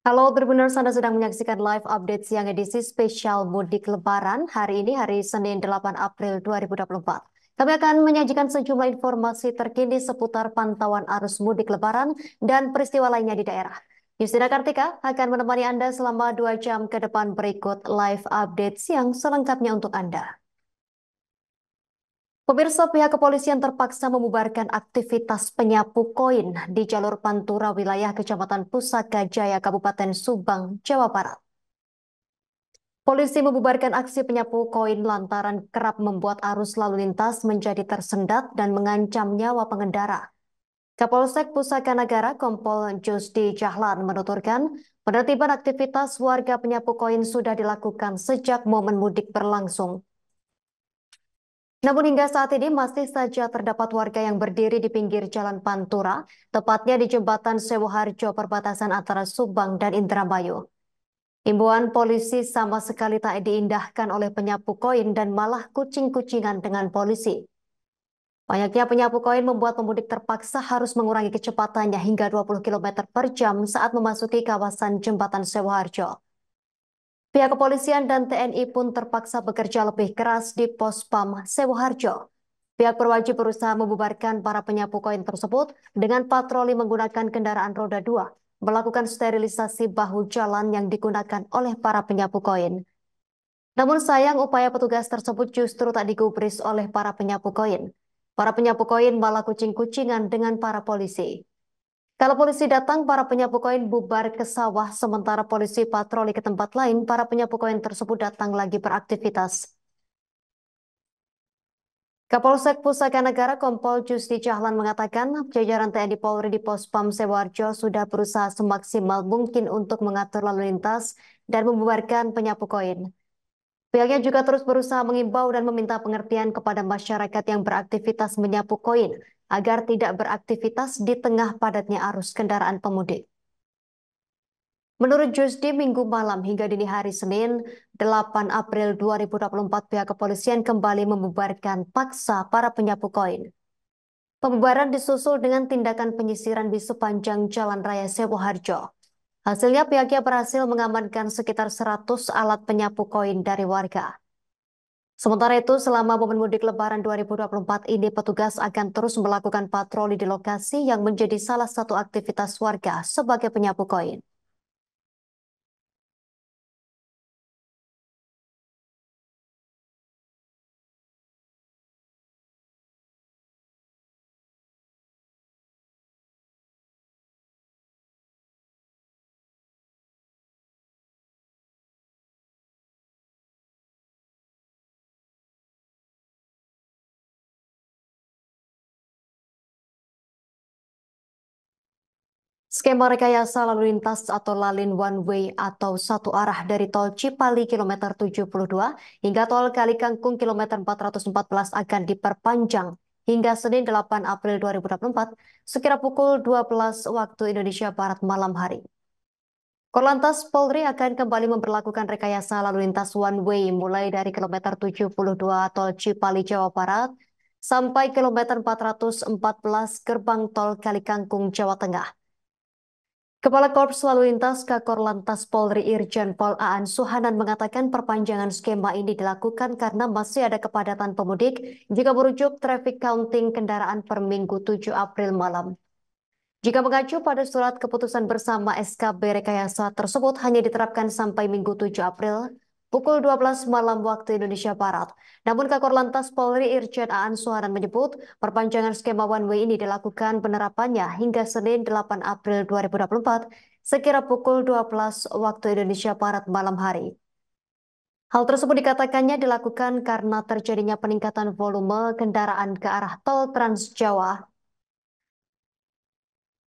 Halo Tribuners, Anda sedang menyaksikan live update siang edisi spesial mudik Lebaran. Hari ini hari Senin 8 April 2024. Kami akan menyajikan sejumlah informasi terkini seputar pantauan arus mudik Lebaran dan peristiwa lainnya di daerah. Justina Kartika akan menemani Anda selama 2 jam ke depan berikut live update siang selengkapnya untuk Anda. Pemirsa, pihak kepolisian terpaksa membubarkan aktivitas penyapu koin di jalur Pantura wilayah Kecamatan Pusaka Jaya, Kabupaten Subang, Jawa Barat. Polisi membubarkan aksi penyapu koin lantaran kerap membuat arus lalu lintas menjadi tersendat dan mengancam nyawa pengendara. Kapolsek Pusaka Negara Kompol Jusdi Jahlan menuturkan, penertiban aktivitas warga penyapu koin sudah dilakukan sejak momen mudik berlangsung. Namun hingga saat ini masih saja terdapat warga yang berdiri di pinggir Jalan Pantura, tepatnya di Jembatan Sewoharjo perbatasan antara Subang dan Indramayu. Imbauan polisi sama sekali tak diindahkan oleh penyapu koin dan malah kucing-kucingan dengan polisi. Banyaknya penyapu koin membuat pemudik terpaksa harus mengurangi kecepatannya hingga 20 km per jam saat memasuki kawasan Jembatan Sewoharjo. Pihak kepolisian dan TNI pun terpaksa bekerja lebih keras di pos PAM Sewoharjo. Pihak berwajib berusaha membubarkan para penyapu koin tersebut dengan patroli menggunakan kendaraan roda 2, melakukan sterilisasi bahu jalan yang digunakan oleh para penyapu koin. Namun sayang upaya petugas tersebut justru tak digubris oleh para penyapu koin. Para penyapu koin malah kucing-kucingan dengan para polisi. Kalau polisi datang, para penyapu koin bubar ke sawah, sementara polisi patroli ke tempat lain, para penyapu koin tersebut datang lagi beraktivitas. Kapolsek Pusaka Negara Kompol Jusdi Jahlan mengatakan, jajaran TNI Polri di Pos Pam Sewarjo sudah berusaha semaksimal mungkin untuk mengatur lalu lintas dan membubarkan penyapu koin. Pihaknya juga terus berusaha mengimbau dan meminta pengertian kepada masyarakat yang beraktivitas menyapu koin agar tidak beraktivitas di tengah padatnya arus kendaraan pemudik. Menurut Jusdi, Minggu malam hingga dini hari Senin, 8 April 2024, pihak kepolisian kembali membubarkan paksa para penyapu koin. Pembubaran disusul dengan tindakan penyisiran di sepanjang Jalan Raya Sewoharjo. Hasilnya pihaknya berhasil mengamankan sekitar 100 alat penyapu koin dari warga. Sementara itu, selama momen mudik Lebaran 2024 ini, petugas akan terus melakukan patroli di lokasi yang menjadi salah satu aktivitas warga sebagai penyapu koin. Skema rekayasa lalu lintas atau lalin one way atau satu arah dari tol Cipali kilometer 72 hingga tol Kalikangkung kilometer 414 akan diperpanjang hingga Senin 8 April 2024 sekira pukul 12 waktu Indonesia Barat malam hari. Korlantas Polri akan kembali memperlakukan rekayasa lalu lintas one way mulai dari kilometer 72 tol Cipali Jawa Barat sampai kilometer 414 gerbang tol Kalikangkung Jawa Tengah. Kepala Korps Lalu Lintas Kakor Lantas Polri Irjen Pol Aan Suhanan mengatakan perpanjangan skema ini dilakukan karena masih ada kepadatan pemudik jika merujuk traffic counting kendaraan per Minggu 7 April malam. Jika mengacu pada surat keputusan bersama SKB rekayasa tersebut hanya diterapkan sampai Minggu 7 April pukul 12 malam waktu Indonesia Barat. Namun Kakor Lantas Polri Irjen Aan Suhanan menyebut perpanjangan skema one way ini dilakukan penerapannya hingga Senin 8 April 2024 sekira pukul 12 waktu Indonesia Barat malam hari. Hal tersebut dikatakannya dilakukan karena terjadinya peningkatan volume kendaraan ke arah tol Trans Jawa.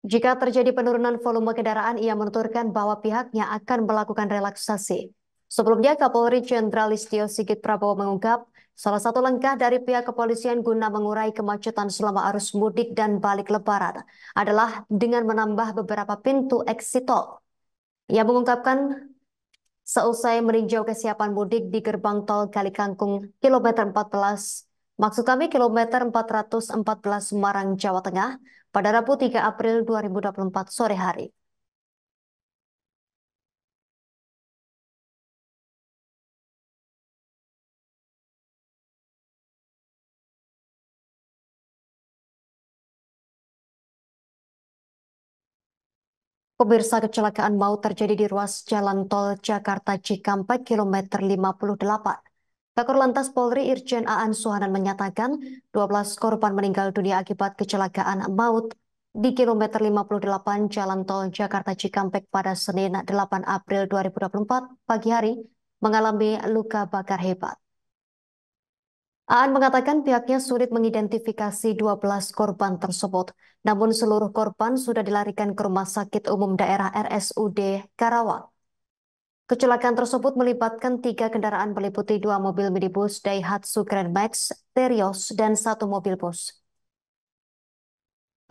Jika terjadi penurunan volume kendaraan, ia menuturkan bahwa pihaknya akan melakukan relaksasi. Sebelumnya, Kapolri Jenderal Listio Sigit Prabowo mengungkap, salah satu langkah dari pihak kepolisian guna mengurai kemacetan selama arus mudik dan balik lebaran adalah dengan menambah beberapa pintu exit tol. Ia mengungkapkan seusai meninjau kesiapan mudik di gerbang tol Kalikangkung kilometer 14, maksud kami kilometer 414 Semarang, Jawa Tengah, pada Rabu 3 April 2024 sore hari. Pemirsa, kecelakaan maut terjadi di ruas Jalan Tol Jakarta Cikampek kilometer 58. Kakor Lantas Polri Irjen Aan Suhanan menyatakan 12 korban meninggal dunia akibat kecelakaan maut di kilometer 58 Jalan Tol Jakarta Cikampek pada Senin 8 April 2024 pagi hari mengalami luka bakar hebat. Aan mengatakan pihaknya sulit mengidentifikasi 12 korban tersebut, namun seluruh korban sudah dilarikan ke Rumah Sakit Umum Daerah RSUD Karawang. Kecelakaan tersebut melibatkan 3 kendaraan meliputi 2 mobil minibus Daihatsu Grand Max, Terios, dan 1 mobil bus.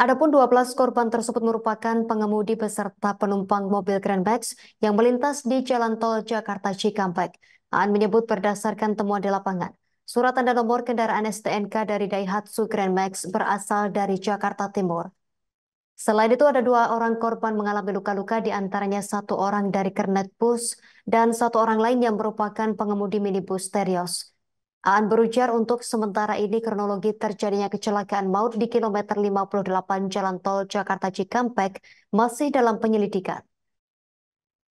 Adapun 12 korban tersebut merupakan pengemudi beserta penumpang mobil Grand Max yang melintas di Jalan Tol Jakarta Cikampek. Aan menyebut berdasarkan temuan di lapangan, surat tanda nomor kendaraan STNK dari Daihatsu Grand Max berasal dari Jakarta Timur. Selain itu ada 2 orang korban mengalami luka-luka, di antaranya 1 orang dari kernet bus dan 1 orang lain yang merupakan pengemudi minibus Terios. Aan berujar untuk sementara ini kronologi terjadinya kecelakaan maut di kilometer 58 Jalan Tol Jakarta Cikampek masih dalam penyelidikan.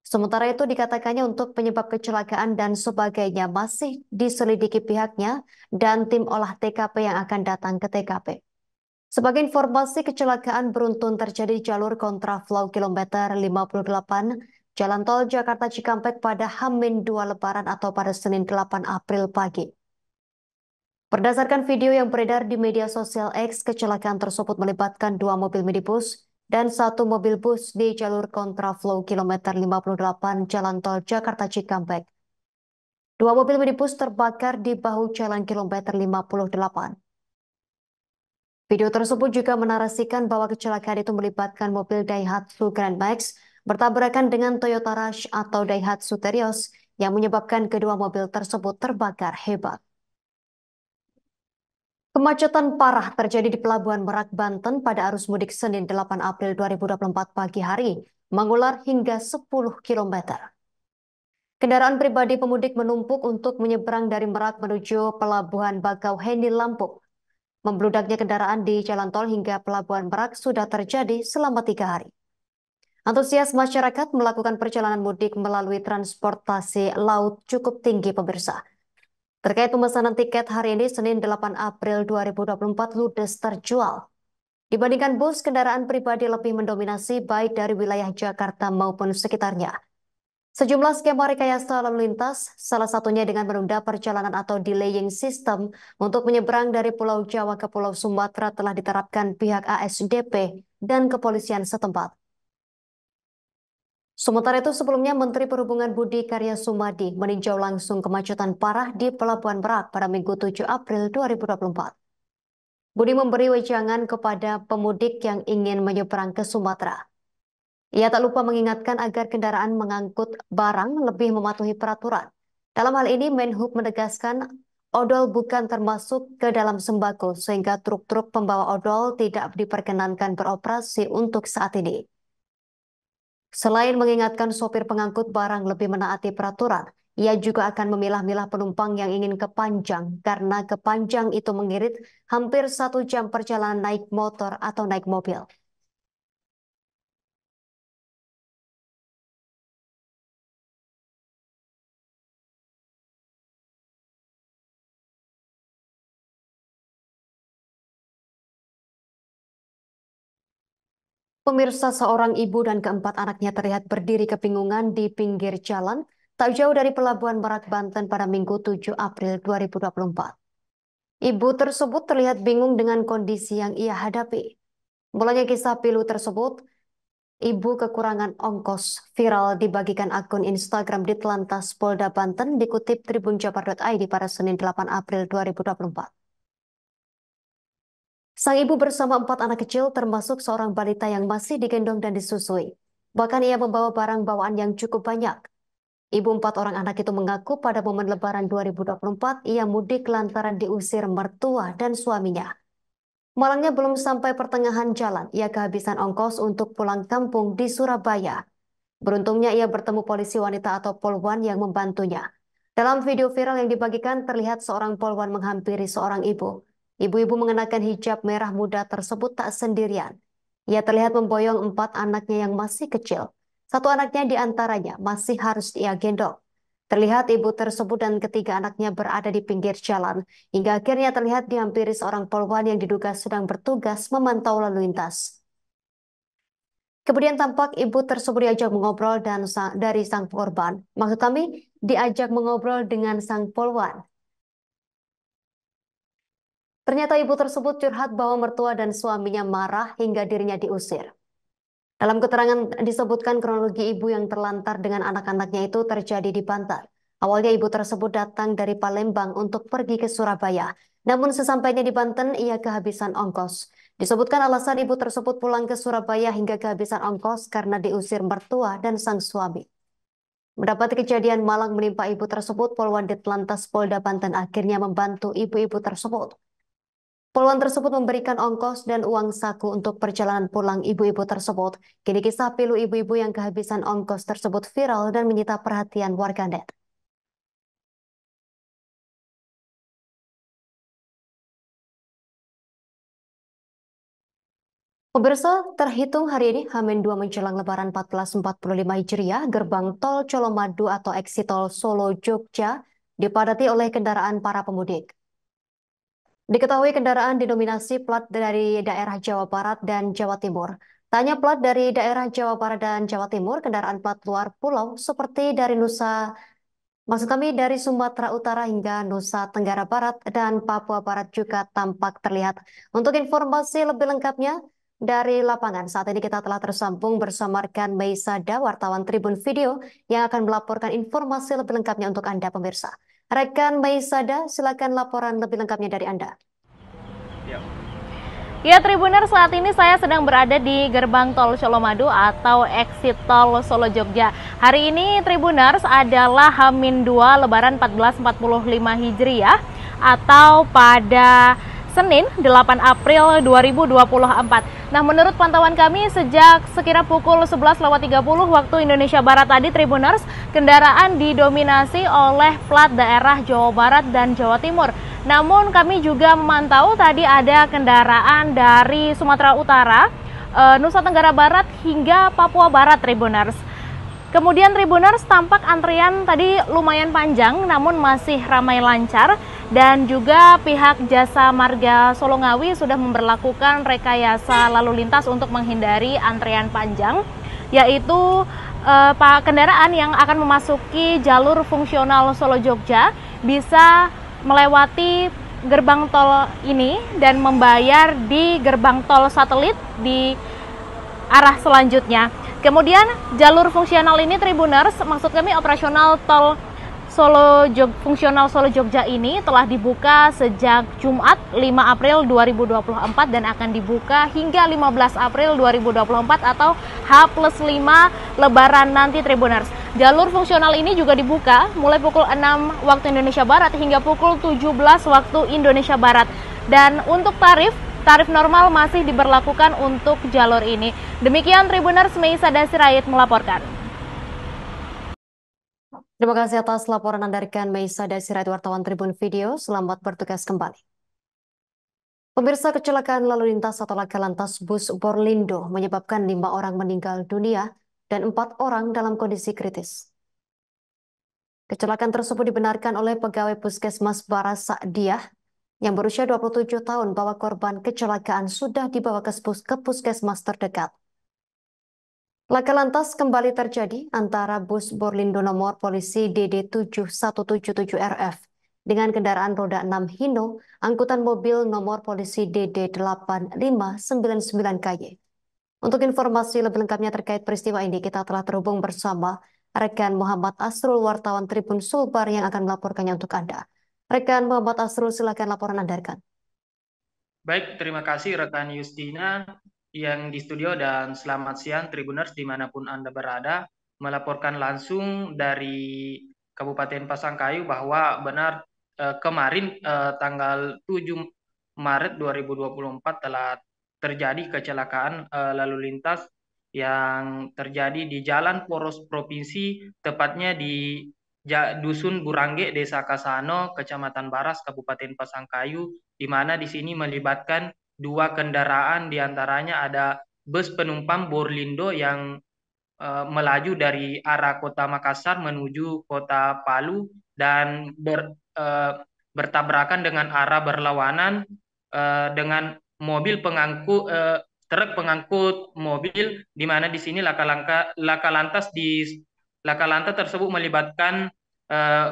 Sementara itu dikatakannya untuk penyebab kecelakaan dan sebagainya masih diselidiki pihaknya dan tim olah TKP yang akan datang ke TKP. Sebagai informasi, kecelakaan beruntun terjadi di jalur kontraflow kilometer 58 Jalan Tol Jakarta Cikampek pada H-2 Lebaran atau pada Senin 8 April pagi. Berdasarkan video yang beredar di media sosial X, kecelakaan tersebut melibatkan 2 mobil minibus dan 1 mobil bus di jalur kontraflow kilometer 58 Jalan Tol Jakarta Cikampek. 2 mobil minibus terbakar di bahu jalan kilometer 58. Video tersebut juga menarasikan bahwa kecelakaan itu melibatkan mobil Daihatsu Grand Max bertabrakan dengan Toyota Rush atau Daihatsu Terios yang menyebabkan kedua mobil tersebut terbakar hebat. Kemacetan parah terjadi di Pelabuhan Merak, Banten pada arus mudik Senin 8 April 2024 pagi hari, mengular hingga 10 km. Kendaraan pribadi pemudik menumpuk untuk menyeberang dari Merak menuju Pelabuhan Bakauheni, Lampung. Membludaknya kendaraan di jalan tol hingga Pelabuhan Merak sudah terjadi selama 3 hari. Antusias masyarakat melakukan perjalanan mudik melalui transportasi laut cukup tinggi, pemirsa. Terkait pemesanan tiket hari ini, Senin 8 April 2024 ludes terjual. Dibandingkan bus, kendaraan pribadi lebih mendominasi baik dari wilayah Jakarta maupun sekitarnya. Sejumlah skema rekayasa lalu lintas, salah satunya dengan menunda perjalanan atau delaying system untuk menyeberang dari Pulau Jawa ke Pulau Sumatera telah diterapkan pihak ASDP dan kepolisian setempat. Sementara itu sebelumnya Menteri Perhubungan Budi Karya Sumadi meninjau langsung kemacetan parah di Pelabuhan Merak pada Minggu 7 April 2024. Budi memberi wejangan kepada pemudik yang ingin menyeberang ke Sumatera. Ia tak lupa mengingatkan agar kendaraan mengangkut barang lebih mematuhi peraturan. Dalam hal ini, Menhub menegaskan odol bukan termasuk ke dalam sembako, sehingga truk-truk pembawa odol tidak diperkenankan beroperasi untuk saat ini. Selain mengingatkan sopir pengangkut barang lebih menaati peraturan, ia juga akan memilah-milah penumpang yang ingin ke Panjang, karena ke Panjang itu mengirit hampir 1 jam perjalanan naik motor atau naik mobil. Pemirsa, seorang ibu dan keempat anaknya terlihat berdiri kebingungan di pinggir jalan tak jauh dari Pelabuhan Merak, Banten pada Minggu 7 April 2024. Ibu tersebut terlihat bingung dengan kondisi yang ia hadapi. Mulanya kisah pilu tersebut, ibu kekurangan ongkos, viral dibagikan akun Instagram Ditlantas Polda Banten, dikutip tribunjabar.id pada Senin 8 April 2024. Sang ibu bersama 4 anak kecil termasuk seorang balita yang masih digendong dan disusui. Bahkan ia membawa barang bawaan yang cukup banyak. Ibu 4 orang anak itu mengaku pada momen Lebaran 2024 ia mudik lantaran diusir mertua dan suaminya. Malangnya belum sampai pertengahan jalan, ia kehabisan ongkos untuk pulang kampung di Surabaya. Beruntungnya ia bertemu polisi wanita atau polwan yang membantunya. Dalam video viral yang dibagikan terlihat seorang polwan menghampiri seorang ibu. Ibu-ibu mengenakan hijab merah muda tersebut tak sendirian. Ia terlihat memboyong 4 anaknya yang masih kecil. 1 anaknya di antaranya masih harus ia gendong. Terlihat ibu tersebut dan ketiga anaknya berada di pinggir jalan, hingga akhirnya terlihat dihampiri seorang polwan yang diduga sedang bertugas memantau lalu lintas. Kemudian tampak ibu tersebut diajak mengobrol dari sang korban. Maksud kami, diajak mengobrol dengan sang polwan. Ternyata ibu tersebut curhat bahwa mertua dan suaminya marah hingga dirinya diusir. Dalam keterangan disebutkan kronologi ibu yang terlantar dengan anak-anaknya itu terjadi di Banten. Awalnya ibu tersebut datang dari Palembang untuk pergi ke Surabaya. Namun sesampainya di Banten ia kehabisan ongkos. Disebutkan alasan ibu tersebut pulang ke Surabaya hingga kehabisan ongkos karena diusir mertua dan sang suami. Mendapati kejadian malang menimpa ibu tersebut, Polwan Ditlantas Polda Banten akhirnya membantu ibu-ibu tersebut. Poluan tersebut memberikan ongkos dan uang saku untuk perjalanan pulang ibu-ibu tersebut. Kini kisah pilu ibu-ibu yang kehabisan ongkos tersebut viral dan menyita perhatian warganet. Pemirsa, terhitung hari ini H-2 menjelang Lebaran 1445 Hijriah, gerbang tol Colomadu atau eksitol Solo Jogja dipadati oleh kendaraan para pemudik. Diketahui kendaraan didominasi plat dari daerah Jawa Barat dan Jawa Timur. Tanya plat dari daerah Jawa Barat dan Jawa Timur, kendaraan plat luar pulau seperti dari maksud kami dari Sumatera Utara hingga Nusa Tenggara Barat dan Papua Barat juga tampak terlihat. Untuk informasi lebih lengkapnya dari lapangan, saat ini kita telah tersambung bersama rekan Meisada, wartawan Tribun Video, yang akan melaporkan informasi lebih lengkapnya untuk Anda pemirsa. Rekan Meisada, silakan laporan lebih lengkapnya dari Anda. Ya Tribuner, saat ini saya sedang berada di gerbang tol Colomadu atau exit tol Solo Jogja. Hari ini Tribuners adalah H-2 Lebaran 1445 Hijriah atau pada Senin 8 April 2024. Nah, menurut pantauan kami sejak sekira pukul 11.30 waktu Indonesia Barat tadi, Tribuners, kendaraan didominasi oleh plat daerah Jawa Barat dan Jawa Timur. Namun kami juga memantau tadi ada kendaraan dari Sumatera Utara, Nusa Tenggara Barat hingga Papua Barat, Tribuners. Kemudian Tribuners, tampak antrian tadi lumayan panjang namun masih ramai lancar, dan juga pihak Jasa Marga Solo Ngawi sudah memberlakukan rekayasa lalu lintas untuk menghindari antrian panjang, yaitu kendaraan yang akan memasuki jalur fungsional Solo Jogja bisa melewati gerbang tol ini dan membayar di gerbang tol satelit di arah selanjutnya. Kemudian jalur fungsional ini, Tribuners, maksud kami operasional tol fungsional Solo Jogja ini telah dibuka sejak Jumat 5 April 2024 dan akan dibuka hingga 15 April 2024 atau H+5 Lebaran nanti, Tribuners. Jalur fungsional ini juga dibuka mulai pukul 6 waktu Indonesia Barat hingga pukul 17 waktu Indonesia Barat. Dan untuk tarif normal masih diberlakukan untuk jalur ini. Demikian Tribuners, Meisada Sirait melaporkan. Terima kasih atas laporan Anda rekan Meisada Sirait, wartawan Tribun Video. Selamat bertugas kembali. Pemirsa, kecelakaan lalu lintas atau laka lantas bus Borlindo menyebabkan 5 orang meninggal dunia dan 4 orang dalam kondisi kritis. Kecelakaan tersebut dibenarkan oleh pegawai Puskesmas Baras Sa'diah yang berusia 27 tahun bahwa korban kecelakaan sudah dibawa ke puskesmas terdekat. Laka lantas kembali terjadi antara bus Borlindo nomor polisi DD7177RF dengan kendaraan roda 6 Hino, angkutan mobil nomor polisi DD8599KY. Untuk informasi lebih lengkapnya terkait peristiwa ini, kita telah terhubung bersama rekan Muhammad Asrul, wartawan Tribun Sulbar yang akan melaporkannya untuk Anda. Rekan Muhammad Asrul, silakan laporan Anda, rekan. Baik, terima kasih rekan Justina yang di studio, dan selamat siang Tribuners dimanapun Anda berada. Melaporkan langsung dari Kabupaten Pasangkayu bahwa benar kemarin tanggal 7 Maret 2024 telah terjadi kecelakaan lalu lintas yang terjadi di Jalan Poros Provinsi, tepatnya di Dusun Burangge, Desa Kasano, Kecamatan Baras, Kabupaten Pasangkayu, di mana di sini melibatkan 2 kendaraan, diantaranya ada bus penumpang Borlindo yang melaju dari arah kota Makassar menuju kota Palu dan bertabrakan dengan arah berlawanan dengan mobil pengangkut truk pengangkut mobil, di mana di sini laka lantas tersebut melibatkan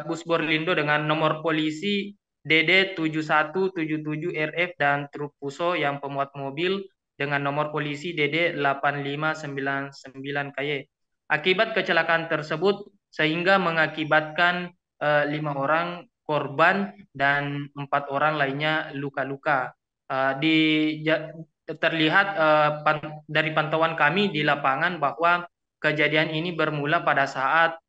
bus Borlindo dengan nomor polisi DD 7177 RF dan truk Puso yang pemuat mobil dengan nomor polisi DD 8599 KY. Akibat kecelakaan tersebut sehingga mengakibatkan 5 orang korban dan 4 orang lainnya luka-luka. Terlihat dari pantauan kami di lapangan bahwa kejadian ini bermula pada saat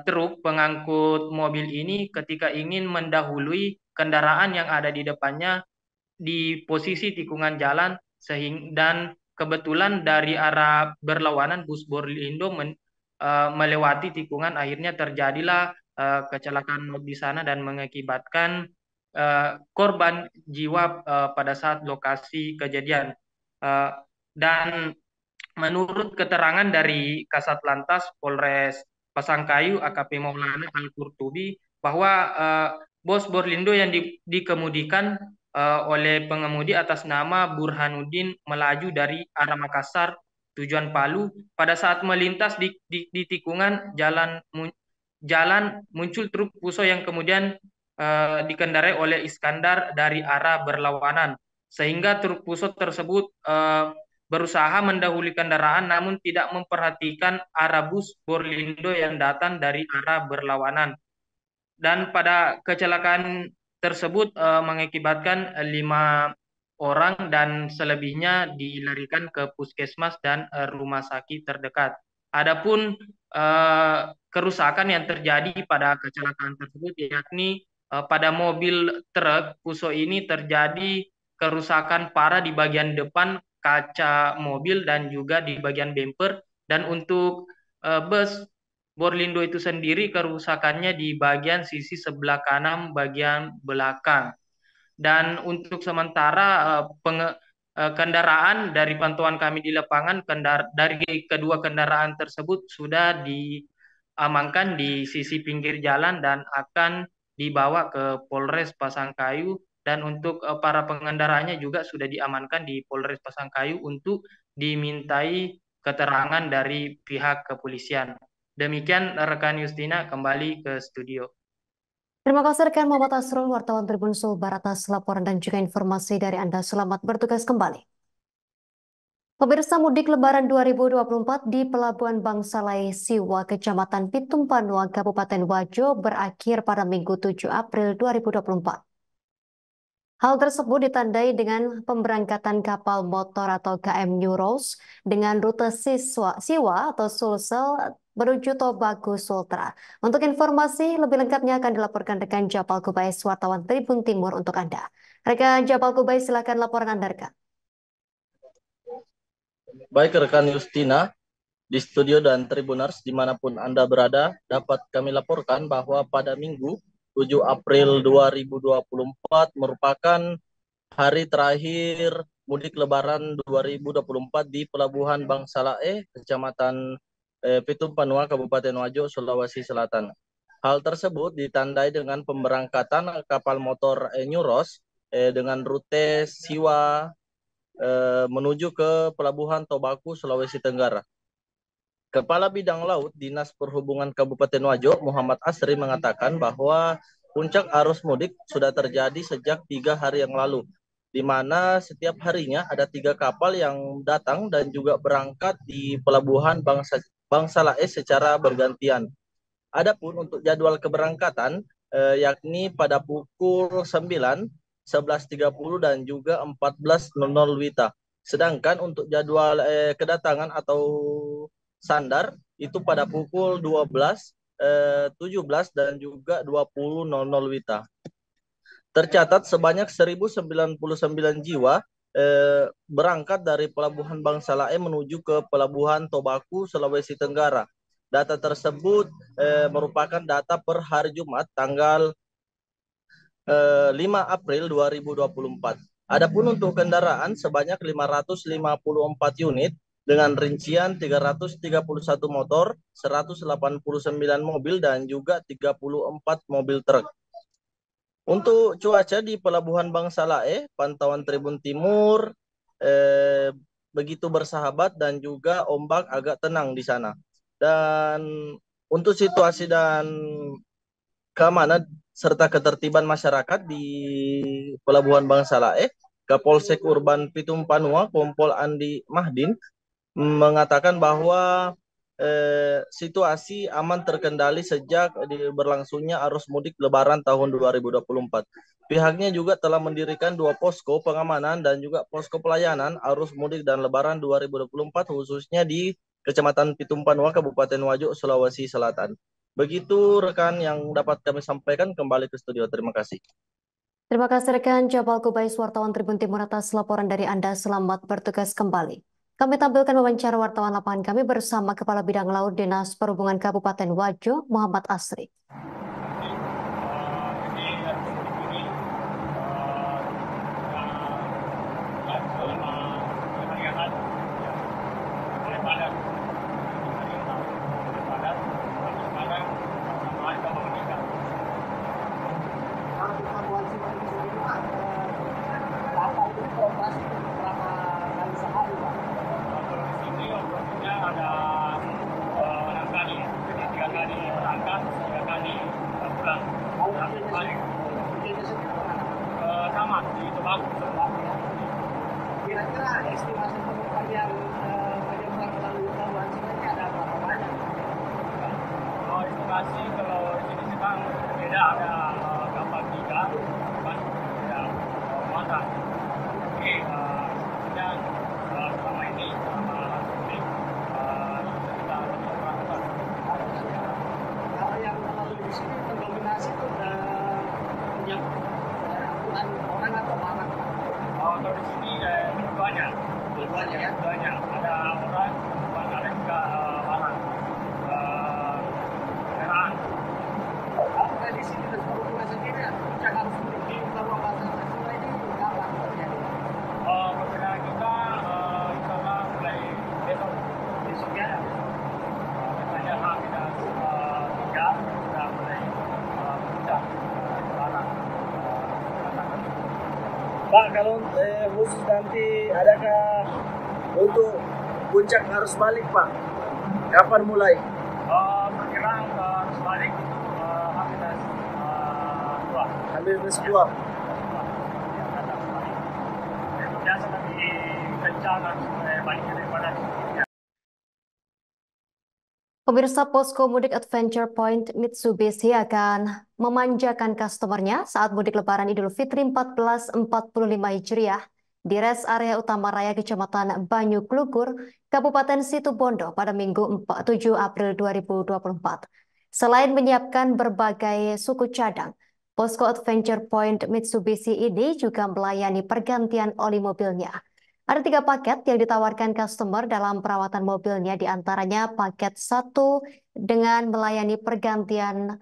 truk pengangkut mobil ini ketika ingin mendahului kendaraan yang ada di depannya di posisi tikungan jalan, dan kebetulan dari arah berlawanan bus Borlindo melewati tikungan, akhirnya terjadilah kecelakaan maut di sana dan mengakibatkan korban jiwa pada saat lokasi kejadian. Dan menurut keterangan dari Kasat Lantas Polres Pasangkayu AKP Maulana Al-Qurtubi bahwa bus Borlindo yang dikemudikan oleh pengemudi atas nama Burhanuddin melaju dari arah Makassar tujuan Palu. Pada saat melintas di tikungan jalan muncul truk Puso yang kemudian dikendarai oleh Iskandar dari arah berlawanan, sehingga truk Puso tersebut berusaha mendahului kendaraan namun tidak memperhatikan arah bus Borlindo yang datang dari arah berlawanan. Dan pada kecelakaan tersebut mengakibatkan 5 orang dan selebihnya dilarikan ke puskesmas dan rumah sakit terdekat. Adapun kerusakan yang terjadi pada kecelakaan tersebut yakni pada mobil truk Puso ini terjadi kerusakan parah di bagian depan kaca mobil dan juga di bagian bumper, dan untuk bus Borlindo itu sendiri kerusakannya di bagian sisi sebelah kanan bagian belakang. Dan untuk sementara kendaraan dari pantauan kami di lapangan dari kedua kendaraan tersebut sudah diamankan di sisi pinggir jalan dan akan dibawa ke Polres Pasangkayu, dan untuk para pengendaranya juga sudah diamankan di Polres Pasangkayu untuk dimintai keterangan dari pihak kepolisian. Demikian rekan Justina, kembali ke studio. Terima kasih rekan Muhammad Asrul, wartawan Tribun Sulbar atas laporan dan juga informasi dari Anda. Selamat bertugas kembali. Pemirsa, mudik Lebaran 2024 di Pelabuhan Bangsalai Siwa, Kecamatan Pitung Panua, Kabupaten Wajo berakhir pada Minggu 7 April 2024. Hal tersebut ditandai dengan pemberangkatan kapal motor atau KM New Rose dengan rute Siwa atau Sulsel menuju Tobago Sultra. Untuk informasi lebih lengkapnya akan dilaporkan rekan Japal Kubais, wartawan Tribun Timur untuk Anda. Rekan Japal Kubais, silakan laporan Anda, rekan. Baik rekan Justina, di studio dan Tribuners dimanapun Anda berada, dapat kami laporkan bahwa pada Minggu 7 April 2024 merupakan hari terakhir mudik Lebaran 2024 di Pelabuhan Bangsalai, Kecamatan Pitung Panua, Kabupaten Wajo, Sulawesi Selatan. Hal tersebut ditandai dengan pemberangkatan kapal motor New Rose dengan rute Siwa menuju ke Pelabuhan Tobago, Sulawesi Tenggara. Kepala Bidang Laut Dinas Perhubungan Kabupaten Wajo, Muhammad Asri, mengatakan bahwa puncak arus mudik sudah terjadi sejak 3 hari yang lalu, di mana setiap harinya ada 3 kapal yang datang dan juga berangkat di Pelabuhan Bangsalai secara bergantian. Adapun untuk jadwal keberangkatan yakni pada pukul 9, 11.30 dan juga 14.00 WITA. Sedangkan untuk jadwal kedatangan atau sandar itu pada pukul 12, 17 dan juga 20.00 WITA. Tercatat sebanyak 1.099 jiwa berangkat dari Pelabuhan Bangsalai menuju ke Pelabuhan Tobago, Sulawesi Tenggara. Data tersebut merupakan data per hari Jumat tanggal 5 April 2024. Adapun untuk kendaraan sebanyak 554 unit dengan rincian 331 motor, 189 mobil, dan juga 34 mobil truk. Untuk cuaca di Pelabuhan Bangsa Lae, pantauan Tribun Timur begitu bersahabat dan juga ombak agak tenang di sana. Dan untuk situasi dan keamanan serta ketertiban masyarakat di Pelabuhan Bangsa Lae, Kapolsek Urban Pitum Panua, Kompol Andi Mahdin, mengatakan bahwa situasi aman terkendali sejak berlangsungnya arus mudik Lebaran tahun 2024. Pihaknya juga telah mendirikan 2 posko pengamanan dan juga posko pelayanan arus mudik dan Lebaran 2024 khususnya di Kecamatan Pitum Panua, Kabupaten Wajo, Sulawesi Selatan. Begitu rekan yang dapat kami sampaikan, kembali ke studio. Terima kasih. Terima kasih rekan Jabal Kubais, wartawan Tribun Timur atas laporan dari Anda. Selamat bertugas kembali. Kami tampilkan wawancara wartawan lapangan kami bersama Kepala Bidang Laut Dinas Perhubungan Kabupaten Wajo, Muhammad Asri. Kira-kira estimasi penumpang yang menyeberang melalui pelabuhan sini ada berapa banyak? Oh, estimasi kalau di sini sekarang beda, ada kapal 3, kan? Ada mata. Oke, sebenarnya selama ini selama ini kita melakukan. Kalau yang melalui di sini mendominasi itu punya angkutan orang atau barang? Oh, kalau di sini dua-duanya ya, dua-duanya. Ada orang, ada juga barang, kendaraan. Apakah di sini dan perhubungan sendiri, puncak harus mudik di Pelabuhan Bangsa Lae ini kapan terjadi? Perkiraan kita insya Allah mulai besok ya. Misalnya H-3 sudah mulai puncak barang. Pak, kalau khusus nanti adakah untuk puncak arus balik, Pak? Kapan mulai? Perkiraan arus balik itu H-2. Itu biasa lebih kencang arus baliknya daripada sebelumnya. Pemirsa, Posko Mudik Adventure Point Mitsubishi akan memanjakan customernya saat mudik Lebaran Idul Fitri 1445 Hijriah di res area utama raya Kecamatan Banyu Klukur, Kabupaten Situbondo pada Minggu 7 April 2024. Selain menyiapkan berbagai suku cadang, Posko Adventure Point Mitsubishi ini juga melayani pergantian oli mobilnya. Ada 3 paket yang ditawarkan customer dalam perawatan mobilnya, diantaranya paket 1 dengan melayani pergantian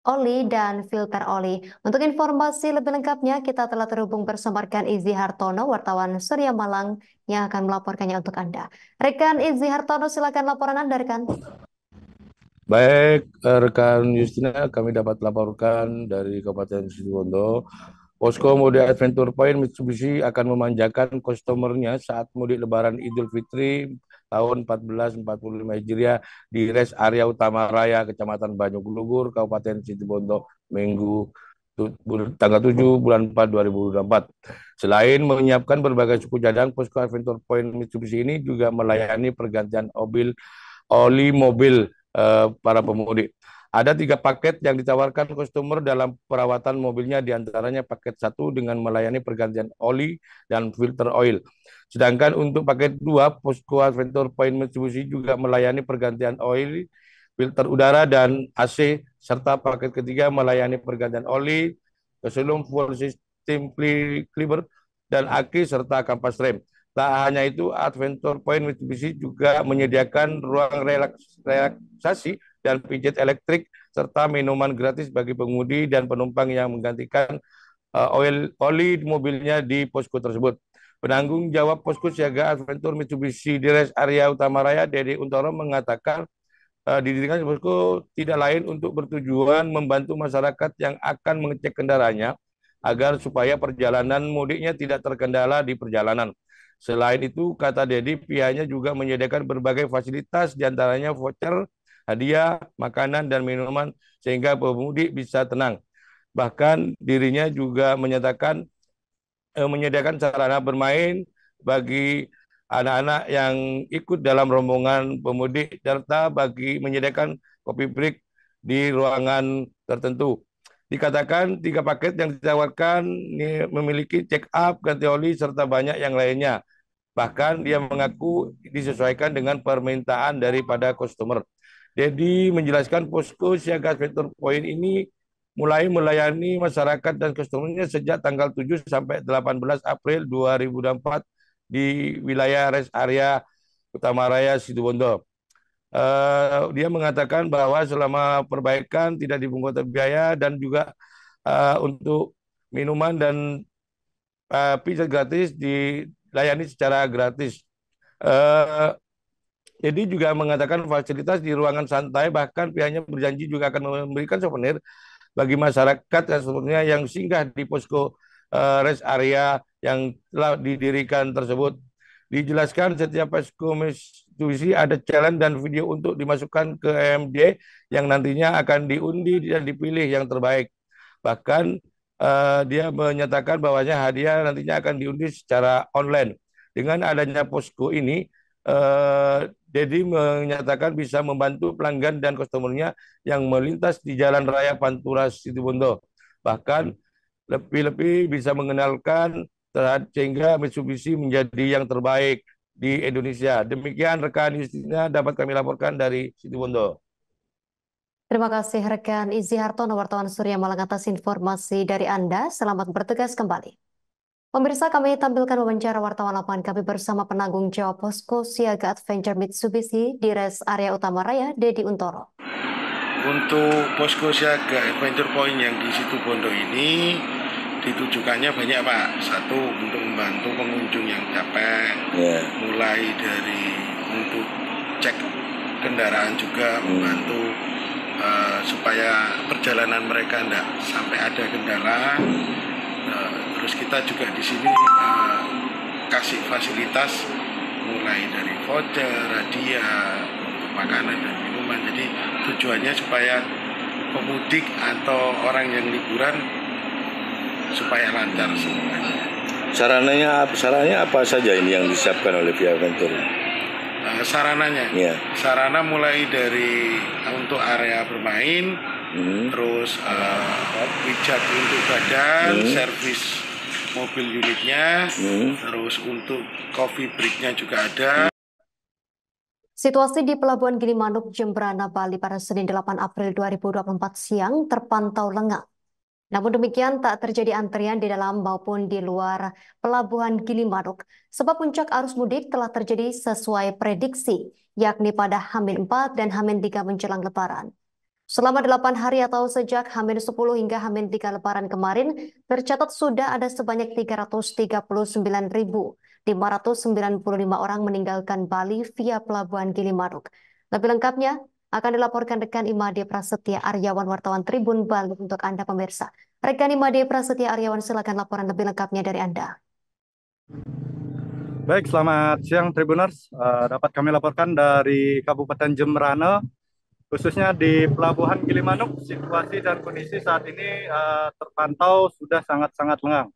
oli dan filter oli. Untuk informasi lebih lengkapnya, kita telah terhubung bersama rekan Izzy Hartono, wartawan Surya Malang, yang akan melaporkannya untuk Anda. Rekan Izzy Hartono, silakan laporan Anda, rekan. Baik, rekan Justina, kami dapat laporkan dari Kabupaten Situbondo. Posko Mudik Adventure Point Mitsubishi akan memanjakan customernya saat mudik Lebaran Idul Fitri tahun 1445 Hijriah di res area utama raya Kecamatan Banyu Klukur, Kabupaten Situbondo, Minggu tanggal 7 bulan 4 2024. Selain menyiapkan berbagai suku cadang, Posko Adventure Point Mitsubishi ini juga melayani pergantian oli mobil para pemudik. Ada 3 paket yang ditawarkan customer dalam perawatan mobilnya, diantaranya paket 1 dengan melayani pergantian oli dan filter oil. Sedangkan untuk paket 2, Posko Adventure Point Mitsubishi juga melayani pergantian oil, filter udara dan AC, serta paket ketiga melayani pergantian oli, keselung fuel system cleaner dan aki serta kampas rem. Tak hanya itu, Adventure Point Mitsubishi juga menyediakan ruang relaksasi dan pijat elektrik serta minuman gratis bagi pengemudi dan penumpang yang menggantikan oli mobilnya di posko tersebut. Penanggung jawab Posko Siaga Adventure Mitsubishi di Rest Area Utama Raya, Dedi Untoro, mengatakan didirikan posko tidak lain untuk bertujuan membantu masyarakat yang akan mengecek kendaraannya agar supaya perjalanan mudiknya tidak terkendala di perjalanan. Selain itu, kata Dedi, pihaknya juga menyediakan berbagai fasilitas, diantaranya voucher, hadiah, makanan, dan minuman, sehingga pemudik bisa tenang. Bahkan dirinya juga menyediakan sarana bermain bagi anak-anak yang ikut dalam rombongan pemudik, serta menyediakan kopi break di ruangan tertentu. Dikatakan 3 paket yang ditawarkan memiliki check up, ganti oli, serta banyak yang lainnya. Bahkan dia mengaku disesuaikan dengan permintaan daripada customer. Jadi menjelaskan posko siaga Adventure Point ini mulai melayani masyarakat dan customernya sejak tanggal 7 sampai 18 April 2024 di wilayah rest area Utama Raya Situbondo. Dia mengatakan bahwa selama perbaikan tidak dipungut biaya dan juga untuk minuman dan pizza gratis dilayani secara gratis. Jadi juga mengatakan fasilitas di ruangan santai, bahkan pihaknya berjanji juga akan memberikan souvenir bagi masyarakat dan sebenarnya yang singgah di posko rest area yang telah didirikan tersebut. Dijelaskan setiap posko Mitsubishi ada challenge dan video untuk dimasukkan ke EMJ yang nantinya akan diundi dan dipilih yang terbaik. Bahkan dia menyatakan bahwanya hadiah nantinya akan diundi secara online. Dengan adanya posko ini, Dedi menyatakan bisa membantu pelanggan dan customernya yang melintas di Jalan Raya Pantura Situbondo. Bahkan lebih-lebih bisa mengenalkan sehingga Mitsubishi menjadi yang terbaik di Indonesia. Demikian rekan Justina dapat kami laporkan dari Situbondo. Terima kasih rekan Izzy Hartono, wartawan Surya Malang atas informasi dari Anda. Selamat bertugas kembali. Pemirsa, kami tampilkan wawancara wartawan lapangan kami bersama penanggung jawab Posko Siaga Adventure Mitsubishi di Rest Area Utama Raya, Dedi Untoro. Untuk Posko Siaga Adventure Point yang di Situbondo ini ditujukannya banyak, Pak. Satu, untuk membantu pengunjung yang capek, mulai dari untuk cek kendaraan juga, membantu supaya perjalanan mereka tidak sampai ada kendala. Terus kita juga di sini kasih fasilitas mulai dari voucher, hadiah, untuk makanan dan minuman. Jadi tujuannya supaya pemudik atau orang yang liburan supaya lancar semuanya. Sarananya apa saja ini yang disiapkan oleh pihak Adventure? Sarananya, sarana mulai dari untuk area bermain, terus pijat untuk badan, servis mobil unitnya, terus untuk coffee breaknya juga ada. Situasi di Pelabuhan Gilimanuk, Jemberana, Bali pada Senin 8 April 2024 siang terpantau lengang. Namun demikian tak terjadi antrian di dalam maupun di luar Pelabuhan Gilimanuk, sebab puncak arus mudik telah terjadi sesuai prediksi, yakni pada H-4 dan H-3 menjelang Lebaran. Selama 8 hari atau sejak H-10 hingga H-3 Lebaran kemarin, tercatat sudah ada sebanyak 339.595 orang meninggalkan Bali via Pelabuhan Gilimanuk. Lebih lengkapnya akan dilaporkan rekan Imade Prasetya Aryawan, wartawan Tribun Bali untuk Anda pemirsa. Rekan Imade Prasetya Aryawan, silakan laporan lebih lengkapnya dari Anda. Baik, selamat siang Tribuners. Dapat kami laporkan dari Kabupaten Jemberana, khususnya di Pelabuhan Gilimanuk. Situasi dan kondisi saat ini terpantau sudah sangat-sangat lengang,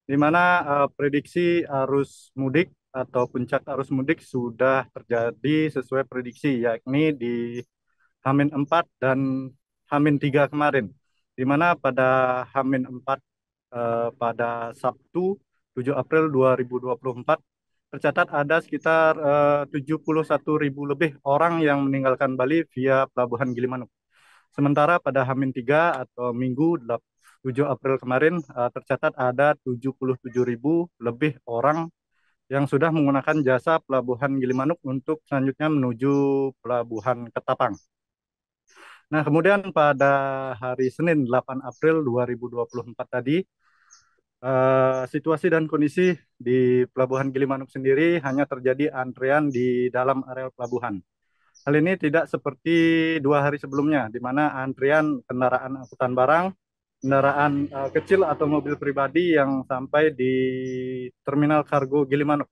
di mana prediksi arus mudik atau puncak arus mudik sudah terjadi sesuai prediksi, yakni di H-4 dan H-3 kemarin, di mana pada H-4 pada Sabtu 7 April 2024 tercatat ada sekitar 71.000 lebih orang yang meninggalkan Bali via Pelabuhan Gilimanuk. Sementara pada H-3 atau Minggu 7 April kemarin tercatat ada 77.000 lebih orang yang sudah menggunakan jasa Pelabuhan Gilimanuk untuk selanjutnya menuju Pelabuhan Ketapang. Nah, kemudian pada hari Senin 8 April 2024 tadi situasi dan kondisi di Pelabuhan Gilimanuk sendiri hanya terjadi antrian di dalam area pelabuhan. Hal ini tidak seperti 2 hari sebelumnya, di mana antrian kendaraan angkutan barang, kendaraan kecil atau mobil pribadi yang sampai di Terminal Kargo Gilimanuk.